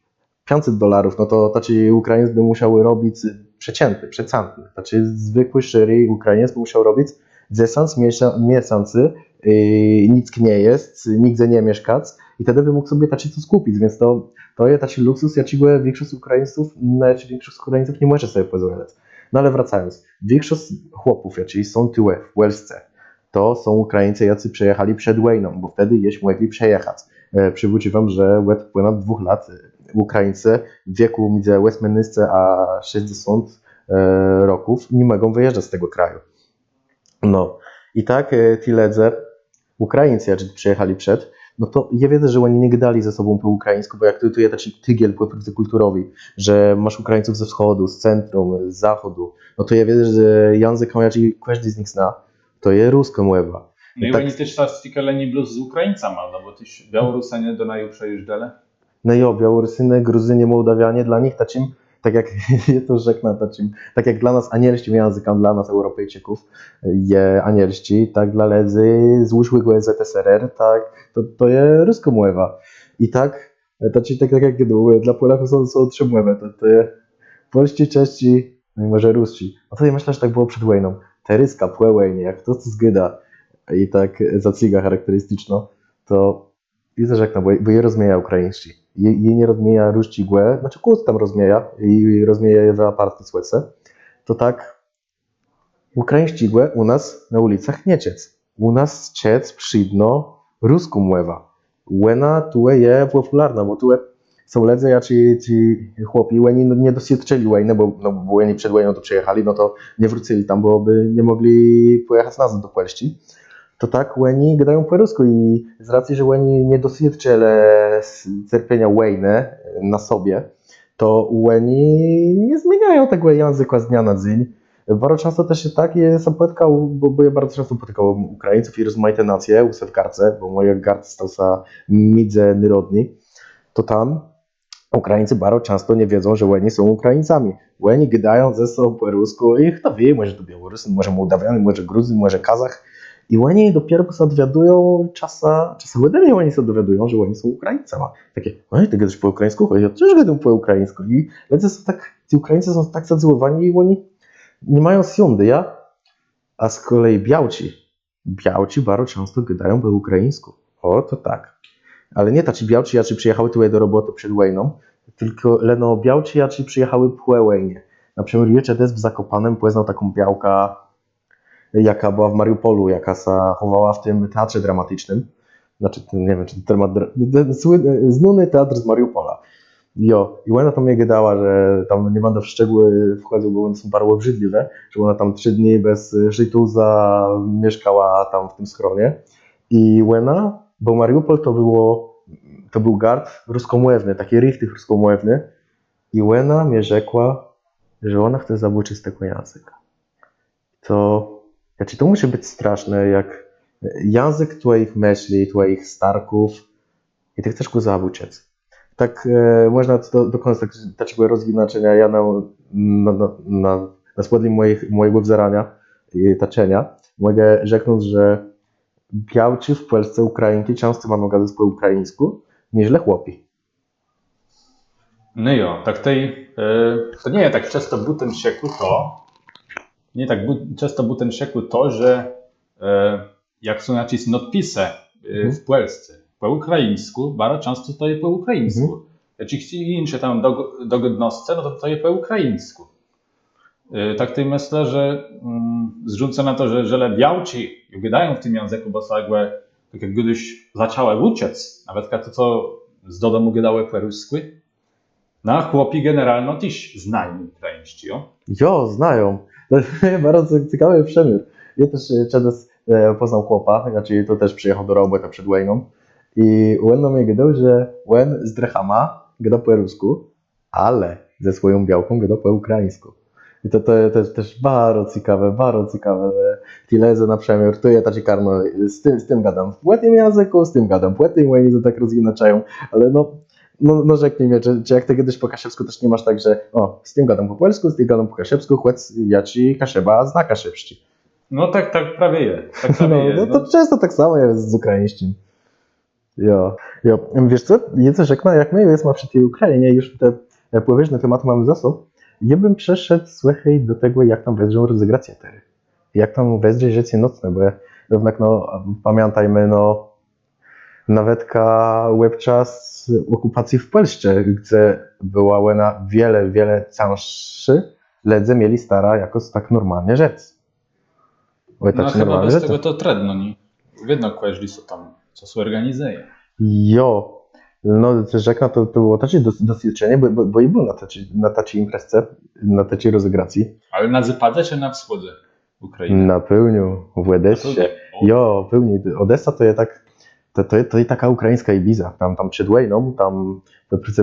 Speaker 2: $500, no to taci Ukraińcy by musiały robić przeciętny, taci zwykły, szczery Ukrainiec by musiał robić 10 miesięcy, nic nie jest, nigdzie nie mieszkać i wtedy by mógł sobie taci co skupić, więc to jest taki luksus, jakiego większość Ukraińców nie może sobie pozwolić. No ale wracając, większość chłopów, jacy są tyłe w Polsce, to są Ukraińcy, jacy przejechali przed wojną, bo wtedy jeś mogli przejechać. Przypomnę wam, że od ponad 2 lat Ukraińcy w wieku między 80 a 60 roków nie mogą wyjeżdżać z tego kraju. No I tak ci ledze, Ukraińcy, jak przyjechali przed, no to ja wiedzę, że oni nie gadali ze sobą po ukraińsku, bo jak tu jest taki tygiel po kulturowy, że masz Ukraińców ze wschodu, z centrum, z zachodu, no to ja wiedzę, że język, jaki każdy z nich zna, to jest ruska mowa.
Speaker 1: No i
Speaker 2: tak,
Speaker 1: oni też stykali plus z Ukraińcami, no bo też Białorusanie do naju przejeżdżali.
Speaker 2: no jo, Białorusyny, Gruzynie, Mołdawianie, dla nich takim, tak jak je to rzeknę, takim, tak jak dla nas anielskim językiem, dla nas Europejczyków je anielści, tak dla ledzy z uszłego ZSRR, tak, to jest ruska mowa. I tak, tak jak dla Polaków są trzy mowy, to jest polści, cześci, no i może Rusi. A to ja myślę, że tak było przed wojną. Teryska, płełejnie, jak to zgyda i tak zacyga charakterystyczno, to widzę, że jak bo je rozmieja ukraiński. Je nie rozmieja ruści głę, znaczy kłód tam rozmieja i rozmieja je w aparty słece, to tak ukraiński głę u nas na ulicach nie ciec. U nas ciec przydno ruską młewa. Łena tu je popularna, bo tu są ledze, ja ci chłopi łeni nie doświadczyli łejne, bo łeni przed łejną to przyjechali, no to nie wrócili tam, bo by nie mogli pojechać nazad do Polski. To tak łeni gadają po rusku i z racji, że łeni nie doświadczyli cierpienia łejne na sobie, to łeni nie zmieniają tego języka z dnia na dzień. Bardzo często też się tak spotkał, bo ja bardzo często spotykałem Ukraińców i rozmaite nacje u w Garce, bo moja Garc stał się midze narodni, to tam Ukraińcy bardzo często nie wiedzą, że Łeni są Ukraińcami. Łeni gadają ze sobą po rusku i kto wie, może to Białorusyn, może Mołdawianin, może Gruzyn, może Kazach. I Łeni dopiero się dowiadują, czasem Łeni się dowiadują, że Łeni są Ukraińcami. Takie, oj, ty gadasz po ukraińsku? Ja też gadam po ukraińsku. I ci Ukraińcy są tak zadzłowani i oni nie mają siądy, ja? A z kolei Białci bardzo często gadają po ukraińsku. O, to tak. Ale nie tacy Białci, jacy przyjechały tutaj do roboty przed wojną, tylko leno Białci, jacy przyjechały po wojnie. Na przykład jeszcze też w Zakopanem poznał taką Białka, jaka była w Mariupolu, jaka się chowała w tym teatrze dramatycznym. Znaczy, nie wiem, czy to znany teatr z Mariupola. Jo, i ona tam mnie gadała, że tam nie będę w szczegóły wchodził, bo one są bardzo obrzydliwe, że ona tam 3 dni bez żytuza mieszkała tam w tym schronie. I Łena, bo Mariupol to był gard ruskomłewny, taki richtig ruskomłewny. I Łena mnie rzekła, że ona chce zabuczyć z tego języka. To musi być straszne, jak język twoich myśli, twoich starków i ty chcesz go zabuczyć. Tak można to dokonać takiego rozwinaczenia. Ja na spodli mojego wzorania i taczenia mogę rzeknąć, że Białci w Polsce, Ukrainki często mają gadać po ukraińsku, niż chłopi.
Speaker 1: No jo, tak to nie jest tak często butem sieku to, że jak są jakieś nadpisy w Polsce po ukraińsku, bardzo często to jest po ukraińsku. Jeśli inne tam dogodności, no to jest po ukraińsku. Tak tutaj myślę, że zrzucę na to, że Białci gadają w tym języku, bo jakby tak jak kiedyś zaczęły uciec, nawet to, co z domu gadały po rusku, no a chłopi generalnie też znają ukraiński, jo?
Speaker 2: Jo, znają. To jest bardzo ciekawy przemiar. Ja też kiedyś poznał chłopa, znaczy to też przyjechał do roboty przed wojną i on na mnie gadał, że on z Drechama gada po rusku, ale ze swoją Białką gada po ukraińsku. I to jest też bardzo ciekawe, że Tilezy na przemiar, tu jest taki karno, z tym gadam w płetnym języku, z tym gadam w płetnym, oni to tak rozginaczają, ale no rzeknij mnie, czy jak ty kiedyś po kaszewsku też nie masz tak, że z tym gadam po polsku, z tym gadam po kaszewsku, ja ci Kaszeba zna kaszewszczy.
Speaker 1: No tak prawie jest.
Speaker 2: To często tak samo jest z ukraińskim. Jo. Wiesz co, jest rzekna, jak my jest przy tej Ukrainie, już te pływieżne tematy mamy za sobą, ja bym przeszedł, słuchaj, do tego, jak tam wezrzą rozegrać etery. Jak tam wezrzeć życie nocne, bo jednak, pamiętajmy, nawet webczas okupacji w Polsce, gdzie była ona wiele cięższy, ledze mieli stara jakoś tak normalnie rzec.
Speaker 1: No chyba bez tego to trudno, nie? Widno każdy co tam, co się organizuje.
Speaker 2: Jo, rzekna to było takie doświadczenie, bo i był na takiej imprezce, na takiej rozegracji.
Speaker 1: Ale na zapadzie czy na wschodzie Ukrainy.
Speaker 2: Napełnił w Odessie. Jo, pełni. Odessa to je tak, to je taka ukraińska Ibiza. Tam przed wojną, tam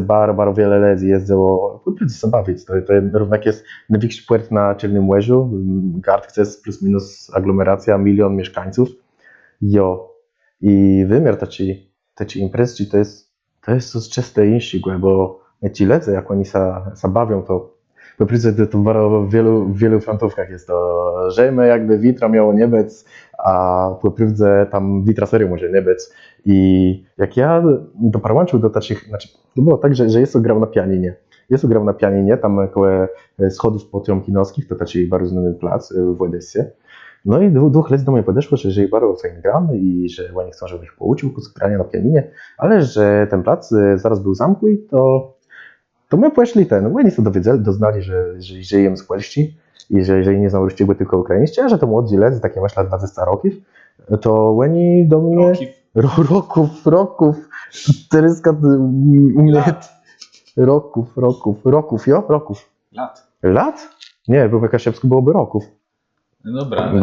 Speaker 2: bardzo wiele lat jeździło, się bawić. To równak jest największy port na Czarnym Morzu. Gardź jest plus minus aglomeracja, 1 milion mieszkańców. Jo. I wymiar takiej imprezy to jest coś czyste inszego, bo ci lecę, jak oni się bawią, to po prostu to w wielu frontówkach jest to, że my jakby witra miało nie być, a po prostu tam witra serio może nie być. I jak ja doprowadził do takich, znaczy to było tak, że jest grał na pianinie. Jest grał na pianinie, tam koło schodów potiomkinowskich, to taki bardzo znany plac w Odessie. No i dwóch lat do mnie podeszło, że bardzo fajnie gramy i że oni chcą, żebym ich pouczył grania na pianinie, ale że ten plac zaraz był zamkły, to my poszli oni sobie doznali, że żyjemy z Polski i że nie znają ruskiego tylko ukraińscy, a że to młodzi ledzy, takie masz lat 20 roków, to oni do mnie... Roków, 400 roków. Lat? Nie, bo jakaś szybko byłoby roków.
Speaker 1: No dobra.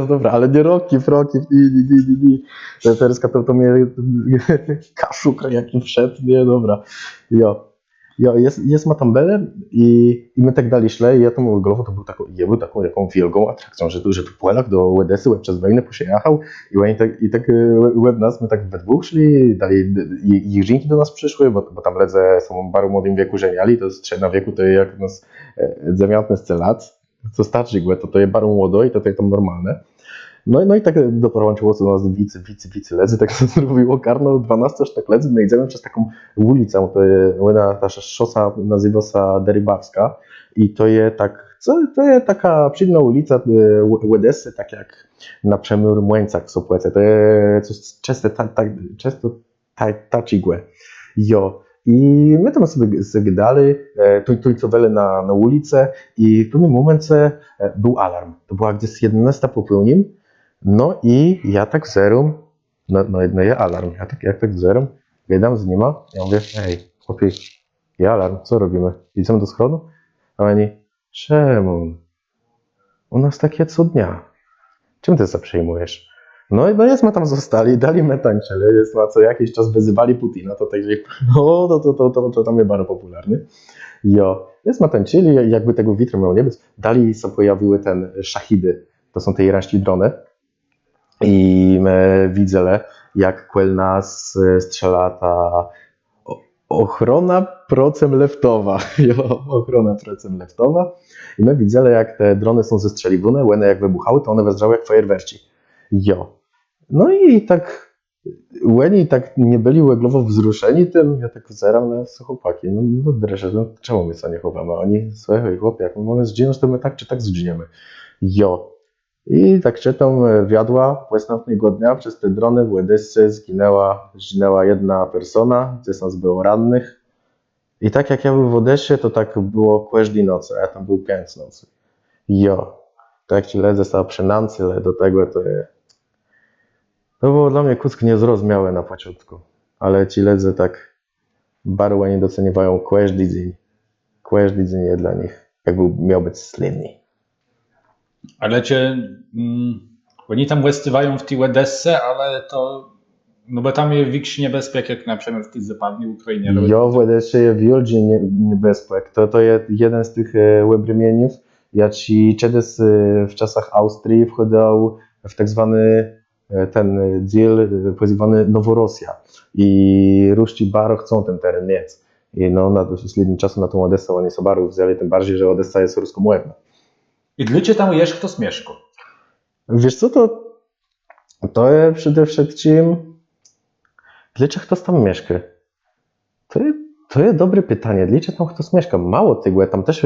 Speaker 2: Dobra, ale nie roków. Nie. Teraz to mnie kaszuka jaki wszedł, nie, dobra. Jo, jest ma tam belę i my tak dalej szli i ja tam głową to był taką jaką wielką atrakcją, że tu Polak do Odessy przez wojnę przyjechał i oni tak łeb nas, my tak we dwóch szli, dalej ich żonki do nas przyszły, bo tam ledze są w bardzo młodym wieku żeniali, to jest średnia wieku, to jak nas zamiatne z lat, co starczy, to jest bardzo młodo i to jest tam normalne. No i tak doprowadziło do nas wicy ledzy, tak się zrobiło karno 12 sztuk ledzy, my idziemy przez taką ulicę, to jest ta szosa nazywa się Derybawska i to jest taka przyjemna ulica Odessy, tak jak na przemiór Młyńcach w Sopłece, to jest coś często taczigłe. Jo. I my tam sobie dali, tuńcowali na ulicę i w pewnym momencie był alarm. To była gdzieś 11 po pełnym. No i ja tak zerum, no jest alarm, ja tak zerum, gadam z nima, ja mówię, hej, chłopie, jest alarm, co robimy? Idziemy do schronu? A oni, Szymon, u nas takie co dnia, czym ty się przejmujesz? No jest my tam zostali, dali my tańczyli, jest ma co jakiś czas wyzywali Putina, to tak, no to tam jest bardzo popularny. Jo, jest ma tańczyli, jakby tego witru miało nie być, dali się pojawiły szahidy, to są te irańskie drony. I my widzę, jak kwel nas strzela ta ochrona procem leftowa. Ochrona procem leftowa. I my widzę, jak te drony są zestrzeliwone, one jak wybuchały, to one wezdrały jak fajerwerci. No i tak oni tak nie byli łeglowo wzruszeni tym, ja tak zeram na chłopaki, no dreże, no czemu my co nie chowamy? Oni, słuchaj chłopie, jak my mamy zginąć, to my tak czy tak zginiemy. I tak czytam, wiadła następnego dnia przez te drony w Odessie zginęła jedna persona, 10 było rannych. I tak jak ja był w Odessie, to tak było każdej nocy, a ja tam był 5 nocy. Tak ci ledze stała przy nancy, ale do tego to było dla mnie kusk niezrozumiałe na początku. Ale ci ledze tak bardzo nie doceniają każdy dzień. Każdy dzień jest dla nich, jakby miał być słynny.
Speaker 1: Ale oni tam westrywają w tej Odessę, ale to, no bo tam jest większy niebezpiek, jak na przykład w tej zapadniej Ukrainie.
Speaker 2: W Odessie jest wielki niebezpiek. To jest jeden z tych łebremienów. Ja ci kiedyś w czasach Austrii wchodził w tak zwany ten dziel, nazywany Noworosja. I Ruści bardzo chcą ten teren mieć. I na średnim czasu na tą Odessę oni sobie bardzo wzięli, tym bardziej, że Odessa jest ruskomowna.
Speaker 1: I dlaczego tam jest kto zmieszka?
Speaker 2: Wiesz co, to jest przede wszystkim, dlaczego ktoś tam mieszka? To jest dobre pytanie, dlaczego tam ktoś mieszka? Mało tego, tam też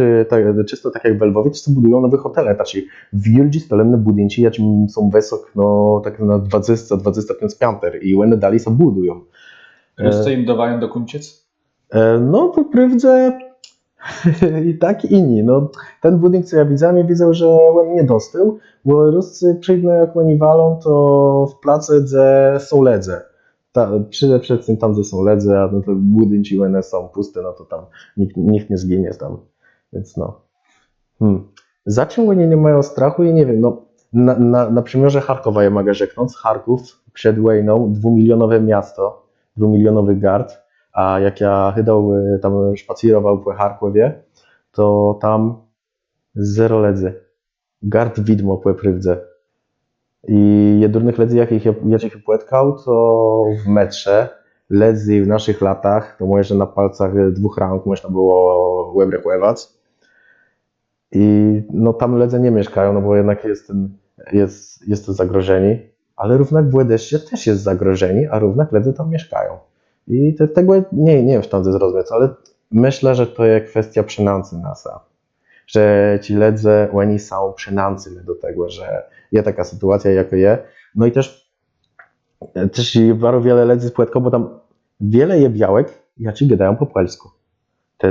Speaker 2: czysto tak jak w Lwowie, to budują nowe hotele, znaczy wielkie stolenne budynki, jakie są wysok, tak na 20-25 pięter i one dalej sobie budują.
Speaker 1: Co im dawają do kończyc?
Speaker 2: No to prawdę i tak i inni. Ten budynek, co ja widzę, że on nie dostał, bo Ruscy przyjdą, jak oni walą, to w place, gdzie są ledze. Przed tym tam, gdzie są ledze, a to budynki one są puste, to tam nikt nie zginie tam. Więc Za czym oni nie mają strachu? Ja nie wiem. na przymierze Charkowa, ja mogę rzeknąć, Charków przed wojną 2-milionowe miasto, 2-milionowy gard, a jak ja chydał tam spacerował po Charkowie, to tam zero ledzy. Gard widmo po Prywdze. I jedurnych ledzy, jakich ja cię płetkał, to w metrze, ledzy w naszych latach, to może na palcach 2 rąk można było łebrechować. I no tam ledze nie mieszkają, no bo jednak jest to zagrożeni, ale równak w Łedeście też jest zagrożeni, a równak ledzy tam mieszkają. I tego nie wiem, tam zrozumieć, ale myślę, że to jest kwestia przynancy nasa. Że ci ledze, oni są przynancymi do tego, że jest taka sytuacja, jaka jest. No i też bardzo wiele ledzy spłetko, bo tam wiele je białek, ja ci gadają po polsku.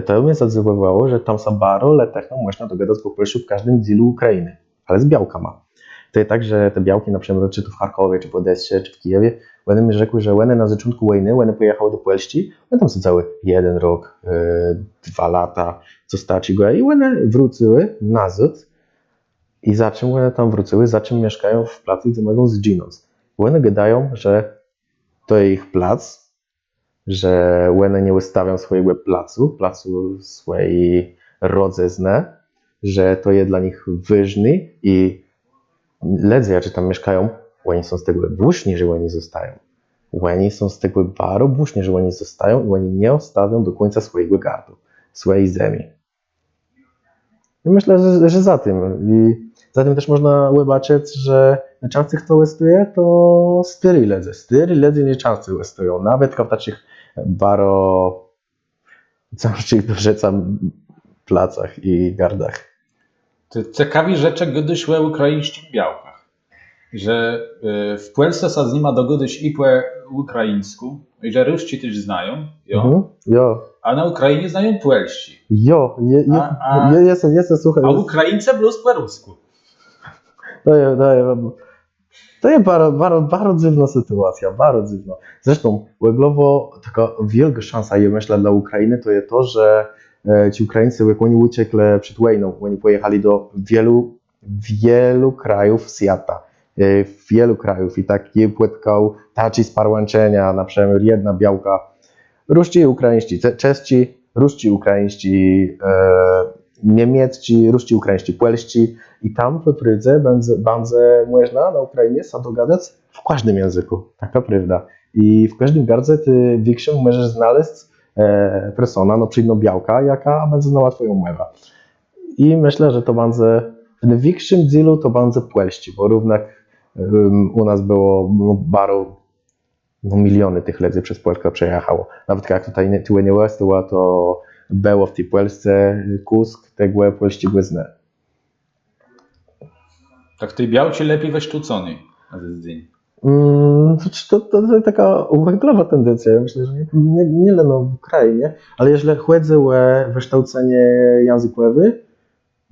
Speaker 2: To mnie zadziwiło, że tam są bardzo letechno można dogadać po polsku w każdym dzielu Ukrainy, ale z białkama. To jest tak, że te białki, na przykład czy to w Charkowie, czy w Odessie, czy w Kijowie, one mi rzekły, że one na początku wojny, one pojechały do Polski, one tam są cały 1 rok, 2 lata, co starczy go, i one wróciły nazad i za czym one tam wróciły, za czym mieszkają w placu, gdzie mogą zginąć. One gadają, że to jest ich plac, że one nie ustawią swojego placu swojej rodzizny, że to jest dla nich ważny i ledzy, czy tam mieszkają, oni są z tego buśni, że oni zostają. Oni są z tego bardzo buśni, że oni zostają i oni nie ostawią do końca swojego gardu, swojej ziemi. I myślę, że za tym też można zobaczyć, że często kto łestuje, to styry ledzy. Styry ledzy nie często łestują, nawet w takich bardzo ciężkich do rzeca placach i gardach.
Speaker 1: To ciekawi rzeczy, gdy szły ukraińskich białkach. Że w Polsce są z nima dogodyć i po ukraińsku, i że Ruści też znają,
Speaker 2: Jo.
Speaker 1: a na Ukrainie znają Polści.
Speaker 2: Jestem słuchaj.
Speaker 1: A Ukraińcy plus po rusku.
Speaker 2: To jest bardzo dziwna sytuacja, bardzo dziwna. Zresztą, Łeglowo, taka wielka szansa, ja myślę, dla Ukrainy, to jest to, że ci Ukraińcy, jak oni uciekli przed wojną, oni pojechali do wielu krajów świata. Wielu krajów i taki płytkał taci z parłączenia, na przykład jedna białka, Ruści ukraińscy, czescy, Ruści ukraińscy, niemieccy, Ruści ukraińscy, polscy i tam w Prydze będzie można na Ukrainie się dogadać w każdym języku, taka prawda. I w każdym gardze ty większym możesz znaleźć persona, no przyjdą białka, jaka będzie znała twoją mowę. I myślę, że to będzie w większym dzielu to będzie polscy, bo równak u nas było miliony tych ledzy przez Polskę przejechało. Nawet jak tutaj tyłe nie łestyła, to było w tej Polsce kusk, tego polści głezne.
Speaker 1: Tak tej białci lepiej wysztucony na ten dzień.
Speaker 2: To jest taka uwaglowa tendencja. Ja myślę, że nie tylko w Ukrainie, ale jeżeli chodzi o wykształcenie językowe,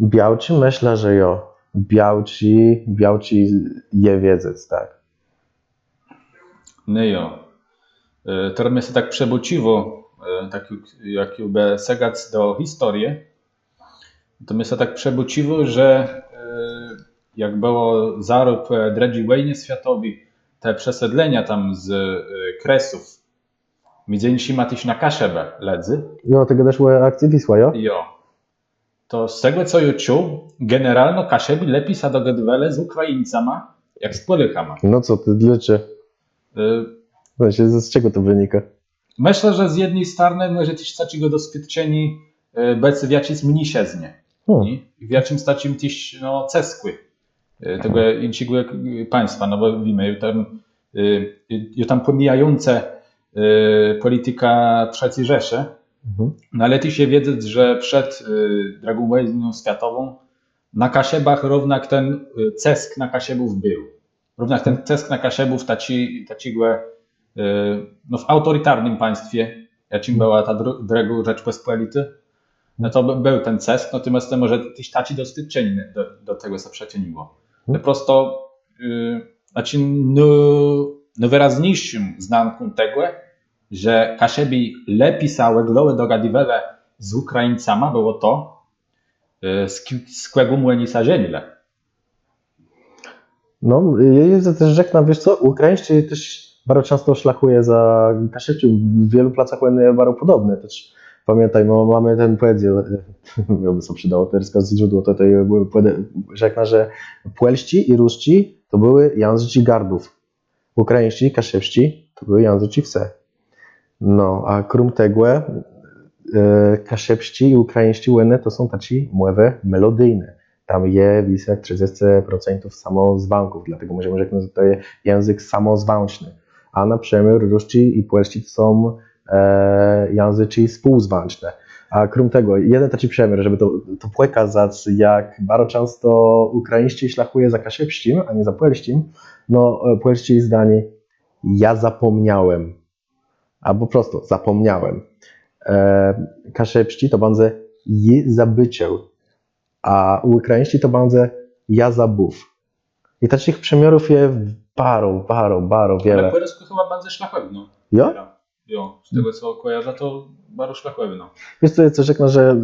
Speaker 2: białci myślę, że jo. Białci je wiedzieć, tak.
Speaker 1: No jo. Teraz mnie się tak przebuciło, tak jak segać do historii, to mnie się tak przebuciło, że jak było zarób III wojny światowej, te przesiedlenia tam z Kresów, między innymi tyś na Kaszebę ledzy.
Speaker 2: Jo, tego też były akcje Wisła, jo?
Speaker 1: Jo. To z tego co ja czuł, generalno Kaszebi lepiej się dogadywali z Ukraińcami, jak z Polakami.
Speaker 2: No co ty, dlaczego? Z czego to wynika?
Speaker 1: Myślę, że z jednej strony może też takiego doświadczeni bez jakiejś mniejszeznie. I w jakim stacim też ceskły tego innego państwa, no bo wiemy, tam pomijające polityka III Rzeszy, no ale też się wiedzieć, że przed II wojną światową na Kaszebach równak ten cesk na Kaszebów był. Równak ten cesk na Kaszebów takiego w autorytarnym państwie, jakim była ta druga Rzeczpospolita, no to był ten cesk, natomiast to może też taci doświadczeni do tego się przyczyniło. Po prostu wyraźniejszym znamką tego, że Kaszebi lepiej się dogadywali z Ukraińcami, było to, z którego oni się żenili.
Speaker 2: No, jest też rzekna, wiesz co, ukraińscy też bardzo często szlachuje za Kasiewczy, w wielu placach wojennych bardzo podobne. Też pamiętaj, mamy ten poezję, by sobie przydało teraz z źródło, to rzekna, że Puelści i Rusci to były języki gardów. Ukraińscy, Kasiewści to były języki wse. No, a krum tegłe, Kasiewści i Ukraińscy łeny to są taci mływy melodyjne. Tam je jak 30% samozwanków, dlatego możemy rzeknąć, że to jest język samozwańczny. A na przykład Ruszci i Puelści to są języki współzwańczne. A krom tego, jeden taki przemiar, żeby to pokazać, jak bardzo często Ukraińscy szlachuje za Kasiewścim, a nie za Puelścim, no Puelści zdanie ja zapomniałem, albo prosto zapomniałem. Kasiewści to będzie je zabyciał, a ukraińscy to będzie ja zabów. I takich przemiarów jest bardzo wiele.
Speaker 1: Ale po polsku chyba bardzo szlachetno.
Speaker 2: Jo?
Speaker 1: Jo, z tego co kojarzę, to bardzo szlachetno.
Speaker 2: Wiesz co rzeknę, że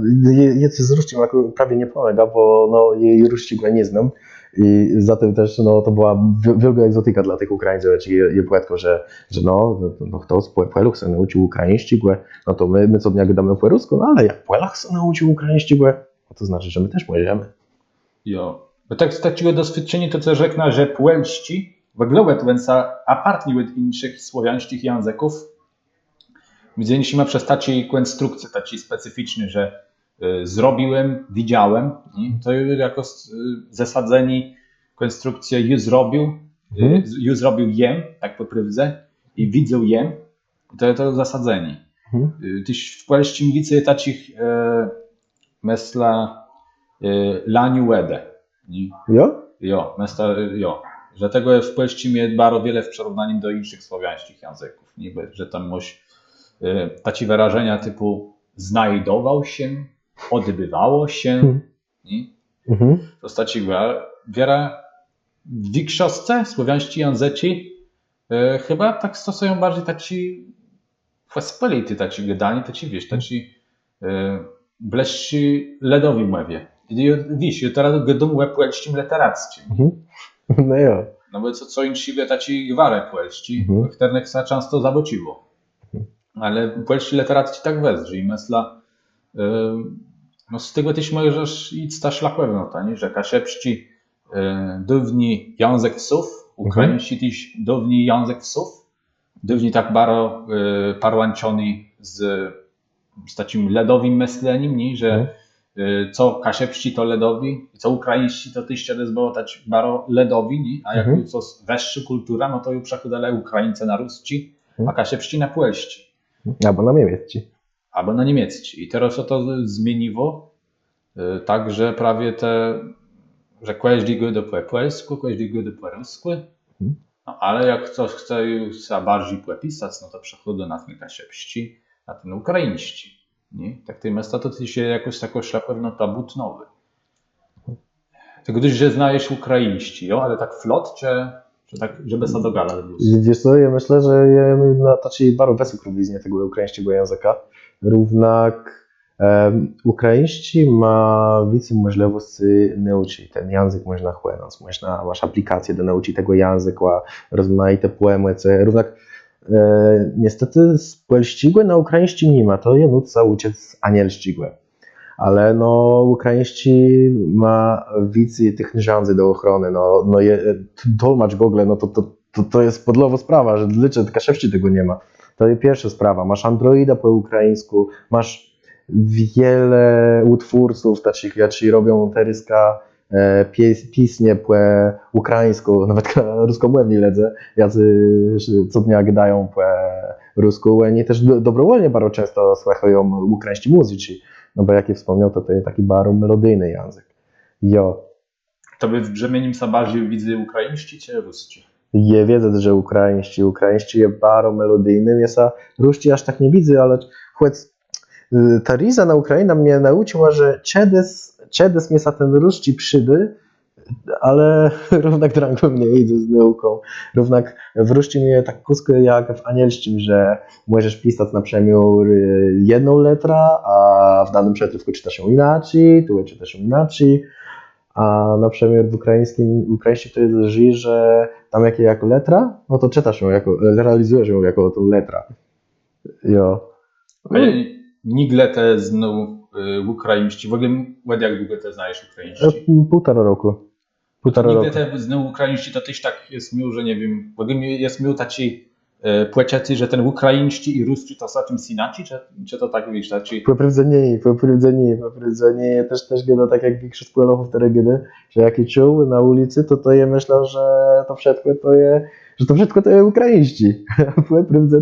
Speaker 2: jest z Ruściem prawie nie polega, bo no, jej Ruścigła nie znam i zatem też no, to była wielka egzotyka dla tych Ukraińców, je płetko, że no kto z Puelach się nauczył ukraińszczygłę, no to my co dnia gadamy po rusku, no ale jak Puelach się nauczył ukraińszczygłę, no to znaczy, że my też możemy.
Speaker 1: Jo. Bo tak z takiego doświadczenia to co rzekna, że Puelści w ogóle to jest apartni od innych słowiańskich języków. Widzieliśmy przez takiej konstrukcję, taki specyficzny, że zrobiłem, widziałem. Nie? To jako zasadzeni konstrukcję już zrobił jem, tak po prawdzie, i widzę jem, to zasadzeni. Tyś w polskim widzę takich mesela laniu łedę.
Speaker 2: Jo?
Speaker 1: Jo, mesela, jo. Że tego jest w polskim jest bardzo wiele w porównaniu do innych słowiańskich języków. Niby, że tam takie wyrażenia typu znajdował się, odbywało się. Nie? To jest taki wiara w większości słowiańscy języki chyba tak stosują bardziej taki pospolity, taki gadanie, taki wiesz, taki bleści ledowi mływie. Wiesz, teraz gadą łeb polskim literackim.
Speaker 2: No jo.
Speaker 1: No bo co insiwie taki gwarę polści, w których się często zabociło. Ale polscy literacki tak wezrzy i myśla, no z tego też możesz iść ta szlachowna, że Kasiewści dawni język psów, Ukraińcy też dawni język psów, dawni tak bardzo parłanczony z takim ledowym myśleniem, nie? Że co Kasiewści to ledowi, co Ukraińcy to też było tak bardzo ledowi, nie? A jak co wyższa kultura, no to już przechodzili Ukraińcy na Rusci, a Kasiewści na Puelści.
Speaker 2: Albo na niemiecki.
Speaker 1: Albo na niemiecki. I teraz to zmieniło, tak, że prawie że każdy go po polsku, każdy go po rusku, no, ale jak ktoś chce już bardziej pisać, no to przechodzą na ten Kasiewści, na ten Ukraiński. Nie? Tak tej miasta to się jakoś taką szlapewno tabut nowy. Tylko gdyż, że znajesz Ukraiński, jo? Ale tak flot, czy tak, żeby się dogadać?
Speaker 2: Wiesz co, ja myślę, że ja na takiej bardzo wysokej wizji tego ukraińskiego języka. Równak ukraiński ma więcej możliwości nauczyć. Ten język można chłonąć, masz aplikację do nauki tego języka, rozmaite poemy, równak niestety z polścigłe na ukraiński nie ma, to je nuca uciec anielścigłe. Ale no ukraiński ma więcej tych narzędzi do ochrony, no tłumacz Google, no to jest podlowa sprawa, że dlaczego Kasiewści tego nie ma. To jest pierwsza sprawa, masz Androida po ukraińsku, masz wiele utwórców, takich jak robią teryska pisnie po ukraińsku, nawet ruskomówni ledzę, jacy co dnia gadają po rusku, oni też dobrowolnie bardzo często słuchają ukraińskiej muzyki, no bo jak je wspomniał, to jest taki bardzo melodyjny język. Jo.
Speaker 1: To by w brzemieniem się bardziej widzę ukraiński czy ruski?
Speaker 2: Je wiedzę, że ukraiński jest bardzo melodyjny, ja ruski aż tak nie widzę, ale choć ta riza na Ukrainie mnie nauczyła, że czedes mnie ten ruski przydy, ale równak drangą mnie idzie z nauką. Równak w ruszci mnie tak kusko jak w anielskim, że możesz pisać na przemiór jedną letrę, a w danym przetrywku czytasz ją inaczej, tu czytasz ją inaczej. a na przykład w ukraińskim to jest żyje, że tam jako letra, no to czytasz ją realizujesz ją jako tą letra. Jo.
Speaker 1: A nigle te znowu ukraińści, w ogóle jak długo te znajesz ukraińści?
Speaker 2: Półtora roku.
Speaker 1: Nigle te znowu ukraińści to też tak jest miło, że nie wiem, w ogóle jest miło taci płeciacy, że ten ukraińści i ruscy to są czym sinaci, czy to tak wiesz, taci...
Speaker 2: Попридзані. Też gdy tak jak większość Polachów te gdy, że jakie czuł na ulicy, to je myślał, że to wszystko to je ukraińści.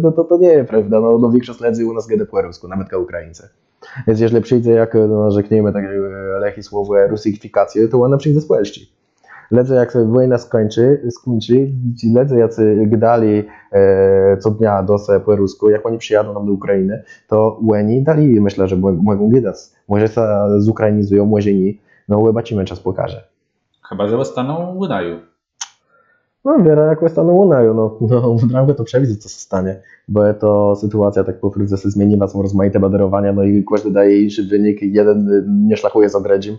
Speaker 2: No to nie jest prawda. No większość ledzy u nas gdy po rusku, nawet ka Ukraińcy. Więc jeżeli przyjdzie jak rzekniemy takie lechy słowo rusyfikację, to ona przyjdzie z Polski. Ledze jak sobie wojna skończy, ci ledze jacy gdali co dnia do se po rusku, jak oni przyjadą nam do Ukrainy, to Łeni dali, myślę, że mogą gdać. Może się zukrainizują, może nie. No łebacimy, czas pokaże.
Speaker 1: Chyba, że staną Łynaju.
Speaker 2: No wiele jak staną Łynaju, no w dramie to przewidzę, co się stanie, bo to sytuacja tak po prostu się zmieniła, są rozmaite baderowania, no i każdy daje inny wynik, jeden nie szlachuje za dredzim.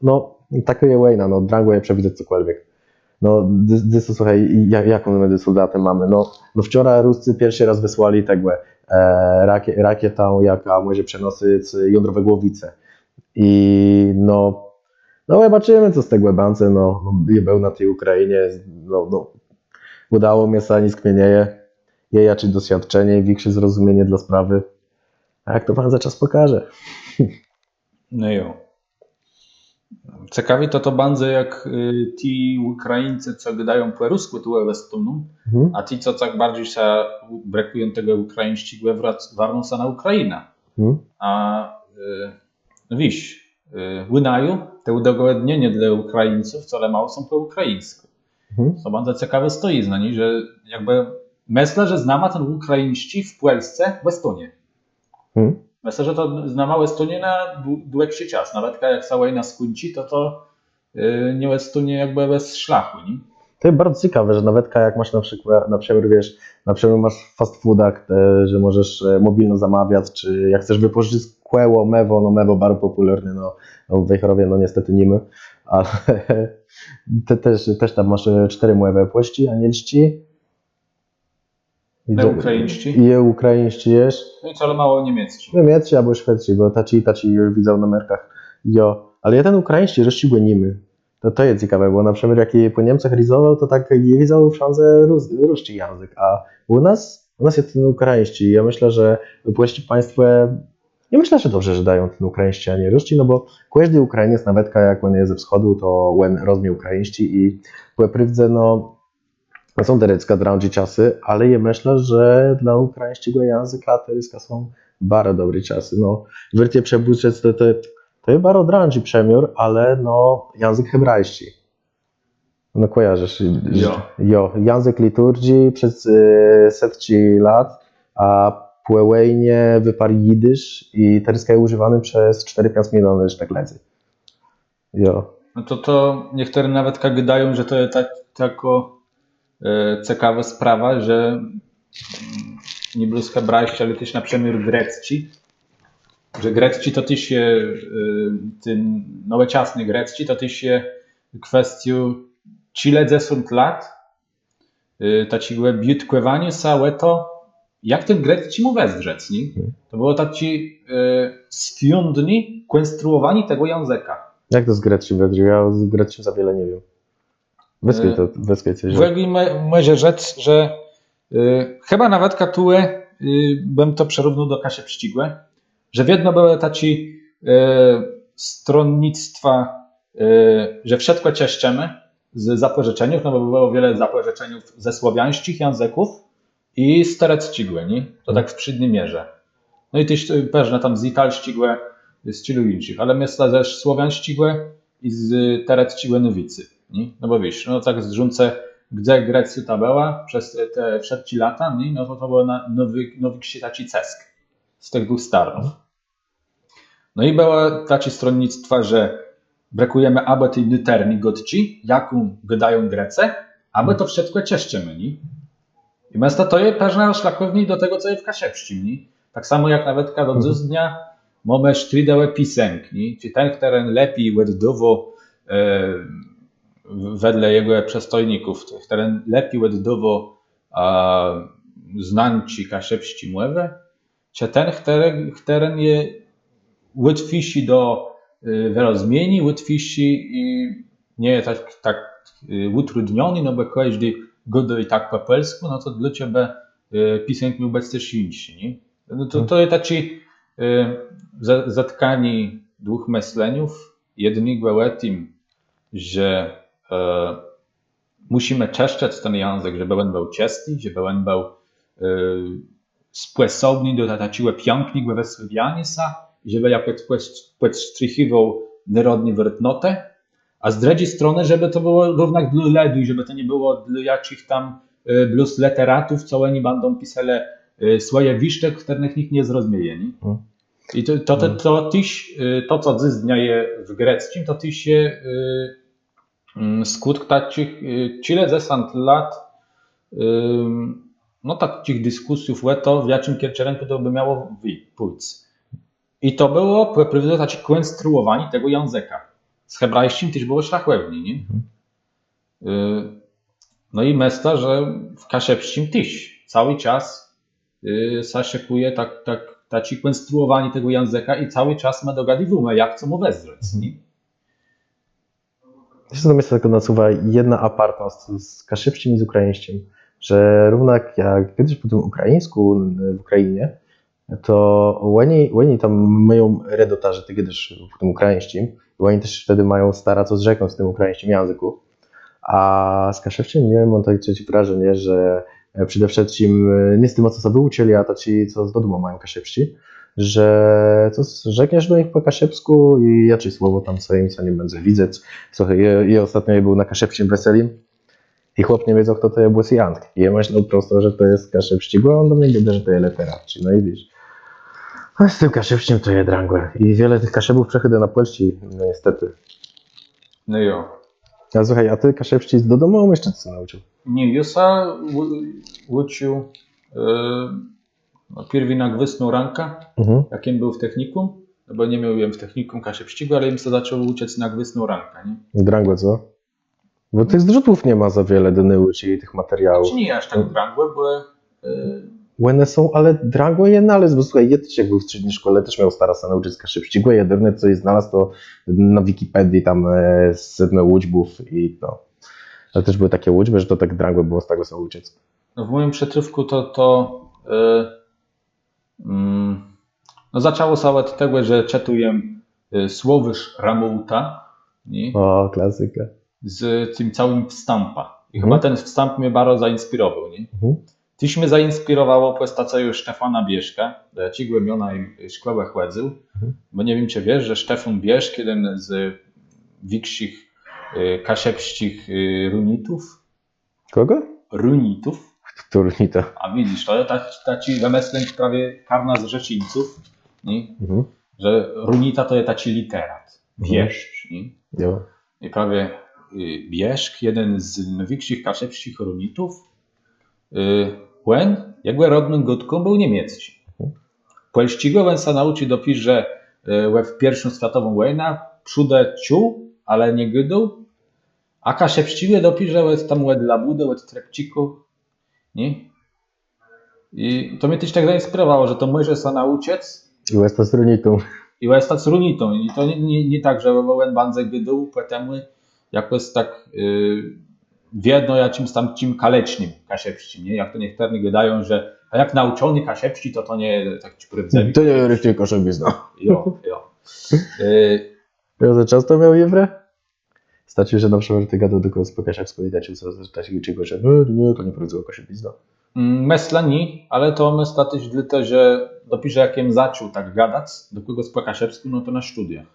Speaker 2: No, takie jest wojna, no, Drango je przewidzieć cokolwiek. No, słuchaj, jaką my soldaty mamy? No wczoraj Ruscy pierwszy raz wysłali tegłe rakietę, jaka może przenosić jądrowe głowice. I no zobaczymy, co z tego bance, był na tej Ukrainie, udało mi się, nic kmienieje, czy doświadczenie, większe zrozumienie dla sprawy. A jak to pan za czas pokaże?
Speaker 1: No jo. Ciekawi to bardzo, jak ci Ukraińcy, co gadają po rusku, tu westunu, a ci, co tak bardziej się brakują tego ukraińści, warną się na Ukrainę. A wiesz, Łynaju, te udogodnienie dla Ukraińców, wcale mało są po ukraińsku. To bardzo ciekawe stoi znani, że jakby myślę, że znama ten ukraińści w Polsce w Estonie. Myślę, że to znama Estonie na dłuższy czas. Nawet jak cała wojna skończy, to nie Estonie jakby bez szlachu, nie?
Speaker 2: To jest bardzo ciekawe, że nawet jak masz na przykład wiesz, na przykład masz w fast foodach, że możesz mobilno zamawiać, czy jak chcesz wypożyczyć kłeło, mewo bardzo popularne, w Wejherowie niestety nie my, ale ty też tam masz 4 młewe płości, anielści.
Speaker 1: Ukraińści?
Speaker 2: I ukraińści jest.
Speaker 1: No i co, mało niemiecki.
Speaker 2: Niemiecki albo szwedzki, bo taci już widzą na merkach. Ale ten ukraiński rozścigły nimi. To jest ciekawe, bo na przykład jak je po Niemcach rizował, to tak je widzą w szance ruszczy język, a u nas jest ten ukraiński. Ja myślę, że płeści państwo, ja myślę, że dobrze, że dają ten ukraiński, a nie ruszczy, no bo każdy Ukrainiec, nawet jak on jest ze wschodu, to on rozumie ukraiński i po prawdzie, są terecka drąży czasy, ale ja myślę, że dla ukraińskiego języka terecka są bardzo dobre czasy. Wreszcie przebudzać to jest bardzo drąży przemiór, ale język hebrajski. Kojarzysz? Język liturgii przez setki lat, a po wojnie wyparł jidysz i terecka jest używany przez 4-5 milionów sztekledzy.
Speaker 1: No to niektóre nawet gadają, że to jest tako ciekawa sprawa, że nie było z hebrajści, ale też na przemiar grecki, że grecki to też się, ten nowoczesny grecki to też się kwestią ciledesund lat, taci biutkływanie całe to, jak ten grecki mu wezrzec, nie? To było taci sfiundni konstruowani tego języka.
Speaker 2: Jak to z greckim wezrzył? Ja z greckim za wiele nie wiem. Wyskaj coś.
Speaker 1: W ogóle może rzec, że chyba nawet katułę bym to przerównał do Kasie Przyćgłe, że w jedno były taci stronnictwa, że wszystko cieszczymy z zapożyczeniów, bo było wiele zapożyczeniów ze słowiańskich języków i z terecćgłe, nie? To tak w przydniej mierze. No i też pewnie tam z italszćgłe, z cilu innych, ale myślę, że słowiańszćgłe i z terecćgłe nowicy. Nie? No bo wiesz, tak zrządce, gdzie Grecja ta była przez te wszystkie lata, nie? No to było nowy księtaci cesk z tych dwóch starów. No i było takie stronnictwa, że brakujemy aby tej literni godci, jaką gadają Grece, aby to wszystko cieszczymy, nie? I myślę, to jest pewna szlakowni do tego, co jest w Kasiepszczym, nie? Tak samo jak nawet do dziś dnia mamy sztridełe pisemki, czy ten, który lepiej weddowo wedle jego przestojników, który lepiej oddawał znanci kaszepści młewe, czy ten, który je łatwiejszy do wyrozumienia, łatwiejszy i nie tak utrudniony, no bo każdy godo i tak po polsku, no to dla ciebie pisank miał być też inszy, nie? No to jest taki zatkani dwóch myśleniów. Jednego o tym, że musimy czyszczać ten język, żeby on był czysty, żeby on był sposobny do takiego pięknego wysławiania się, żeby jakoś podstrychiwał narodową wrotnotę, a z drugiej strony, żeby to było równak dla ludu, żeby to nie było dla jakichś tam bluz literatów, co oni będą pisali swoje wiszcze, których nikt nie zrozumie. Nie? I to, co dzieje w greckim, to tyś się skutk takich kilkadziesiąt lat no takich dyskusji o to, w jakim kierunku to by miało pójść. I to było po prostu takie konstruowanie tego języka. Z hebrajskim też było szlachetnie, nie? No i myślę, że w kaszepskim też cały czas szykuje takie konstruowanie tego języka i cały czas ma dogadywać, jak co mu wezwać.
Speaker 2: Ja się myślę, tylko nasuwa jedna apartność z kaszepskim i z ukraińskim, że równak jak kiedyś po tym ukraińsku w Ukrainie, to oni tam mają redotarze kiedyś po tym ukraińskim, i oni też wtedy mają starać o zrzeknąć w tym ukraińskim języku. A z kaszepskim nie mam takie wrażenie, że przede wszystkim nie z tym, co sobie uczyli, a ci, co z domu mają kaszepści, że to rzekniesz do nich po kaszepsku i ja czy słowo tam swoim co nie będzie widzieć. Słuchaj, ja ostatnio był na kaszepskim weselim i chłop nie wiedział, kto to jest Jank. I ja myślał prosto, że to jest kaszepści, bo on do mnie gada, że to jest literatczy. No i widzisz. A z tym kaszepściem to jest drangłe. I wiele tych kaszepów przechodzę na polści, no niestety.
Speaker 1: No jo.
Speaker 2: A słuchaj, a ty kaszepści do domu jeszcze co nauczył?
Speaker 1: Nie, ja się uczył pierwi na gwysną ranka, jakim był w technikum, no bo nie miałem w technikum kaszepściego, ale im się zaczął uczyć na gwysną ranka, nie?
Speaker 2: Drangłe, co? Bo tych zrzutów nie ma za wiele do nauki i tych materiałów.
Speaker 1: Znaczy nie aż tak drangłe, bo
Speaker 2: One są, ale drangłe je znalazł, bo słuchaj, ja też jak był w średniej szkole, też miał stara się nauczyć kaszepściego, jedyne co je znalazł to na Wikipedii tam sedme łódźbów i no. Ale też były takie łódźby, że to tak drangłe było z tego się uczyć.
Speaker 1: No w moim przetrywku no zaczęło się od tego, że czytuję Słowysz Ramouta, nie?
Speaker 2: O, klasyka.
Speaker 1: Z tym całym wstępa. I chyba ten wstęp mnie bardzo zainspirował, nie? Tyś mnie zainspirowało postację Stefana Bieszka, ci głębiona im szkołę chłedzył, bo nie wiem, czy wiesz, że Stefan Bieszk, jeden z większych kaszepścich runitów.
Speaker 2: Kogo?
Speaker 1: Runitów.
Speaker 2: To runita.
Speaker 1: A widzisz, to taki wymysł prawie karna z rzeczyńców, nie? Że runita to jest taki literat. Bieszcz, nie?
Speaker 2: Jo.
Speaker 1: I prawie Bieszk, jeden z największych kaszepskich runitów, jego rodnym gotką był niemiecki. Polścigowen się nauczył dopiero, że w pierwszą światową wojnę przódę ciuł, ale nie gydał, a kaszepściwie dopiero, że tam dla budy, od trepciku, nie? I to mnie też tak zainspirowało, że to może się nauczyć.
Speaker 2: I łesta z runitą.
Speaker 1: I łesta z runitą. I to nie tak, że on bandzę gydał, potem jakoś tak wiedno jakimś tam tym kalecznym kaszepści, nie? Jak to niektórzy gadają, że a jak nauczony kaszepści, to nie tak ci prywdzeli.
Speaker 2: To nie reszcie kaszepizna.
Speaker 1: Jo.
Speaker 2: Ja często miał jewre? Stacie, że na przykład ty gadał tylko z pokasiewską i dacie się czegoś, że nie, to nie prowadzło kaszepizna.
Speaker 1: Myślę nie, ale to myślę też dlatego, że dopiero jakiem zaczął tak gadać, do kogo z pokasiewską, no to na studiach.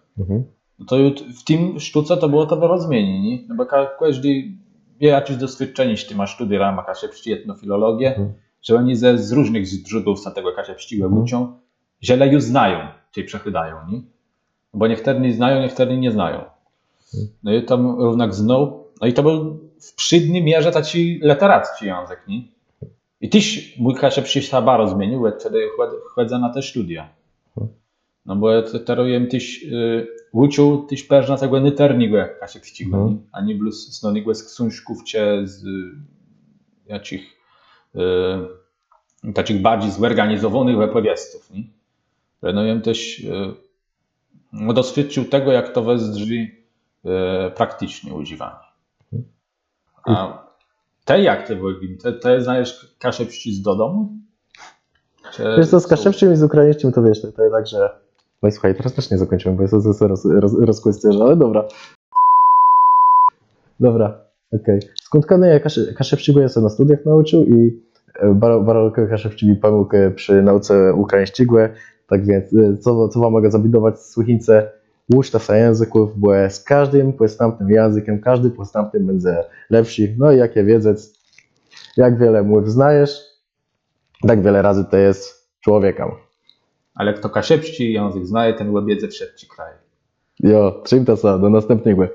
Speaker 1: No to w tym sztuce to było to wyrozumienie, nie? No bo każdy wie jakieś doświadczenie, jeśli ma studia rama kaszepści, etnofilologię, że oni z różnych źródeł z tego kaszepściego uczą, źle już znają, czyli przechydają, nie? Bo niektórzy znają, niektórzy nie znają. No i tam równak znał, no i to był w przydnej mierze taki literacki język, nie? I też mój kaszepści się bardzo zmienił, wtedy chodzę na te studia. No bo terujem tyś uczył tyś perz na tego nyternigłe kasie przycigłe,
Speaker 2: Mhm.
Speaker 1: ani blus snonigłe z książków cię z jacich takich bardziej zorganizowanych opowiastów, nie? No jem też doświadczył tego, jak to jest drzwi praktycznie używane. A te jak te wojgin? Te znajesz kaszę przycisk do domu?
Speaker 2: Wiesz co, z kaszewczym i z ukraińskim to wiesz, to tak, że... No i słuchaj, teraz też nie zakończyłem, bo jest to rozkłyscerze, ale dobra. Dobra, okej. Skąd ja kaszewczego ja sobie na studiach nauczył i bardzo kaszewczy mi pomógł przy nauce ukraińskiego. Tak więc, co wam mogę zabidować z słuchińce? Uczta sa języków, bo z każdym postępnym językiem, każdy postępny będzie lepszy. No i jak ja wiedzę, jak wiele mów znajesz, tak wiele razy to jest człowiekiem.
Speaker 1: Ale kto kaszepści język znaje, ten łebiedze wszedł ci kraj.
Speaker 2: Jo, trzymaj to, do następnego.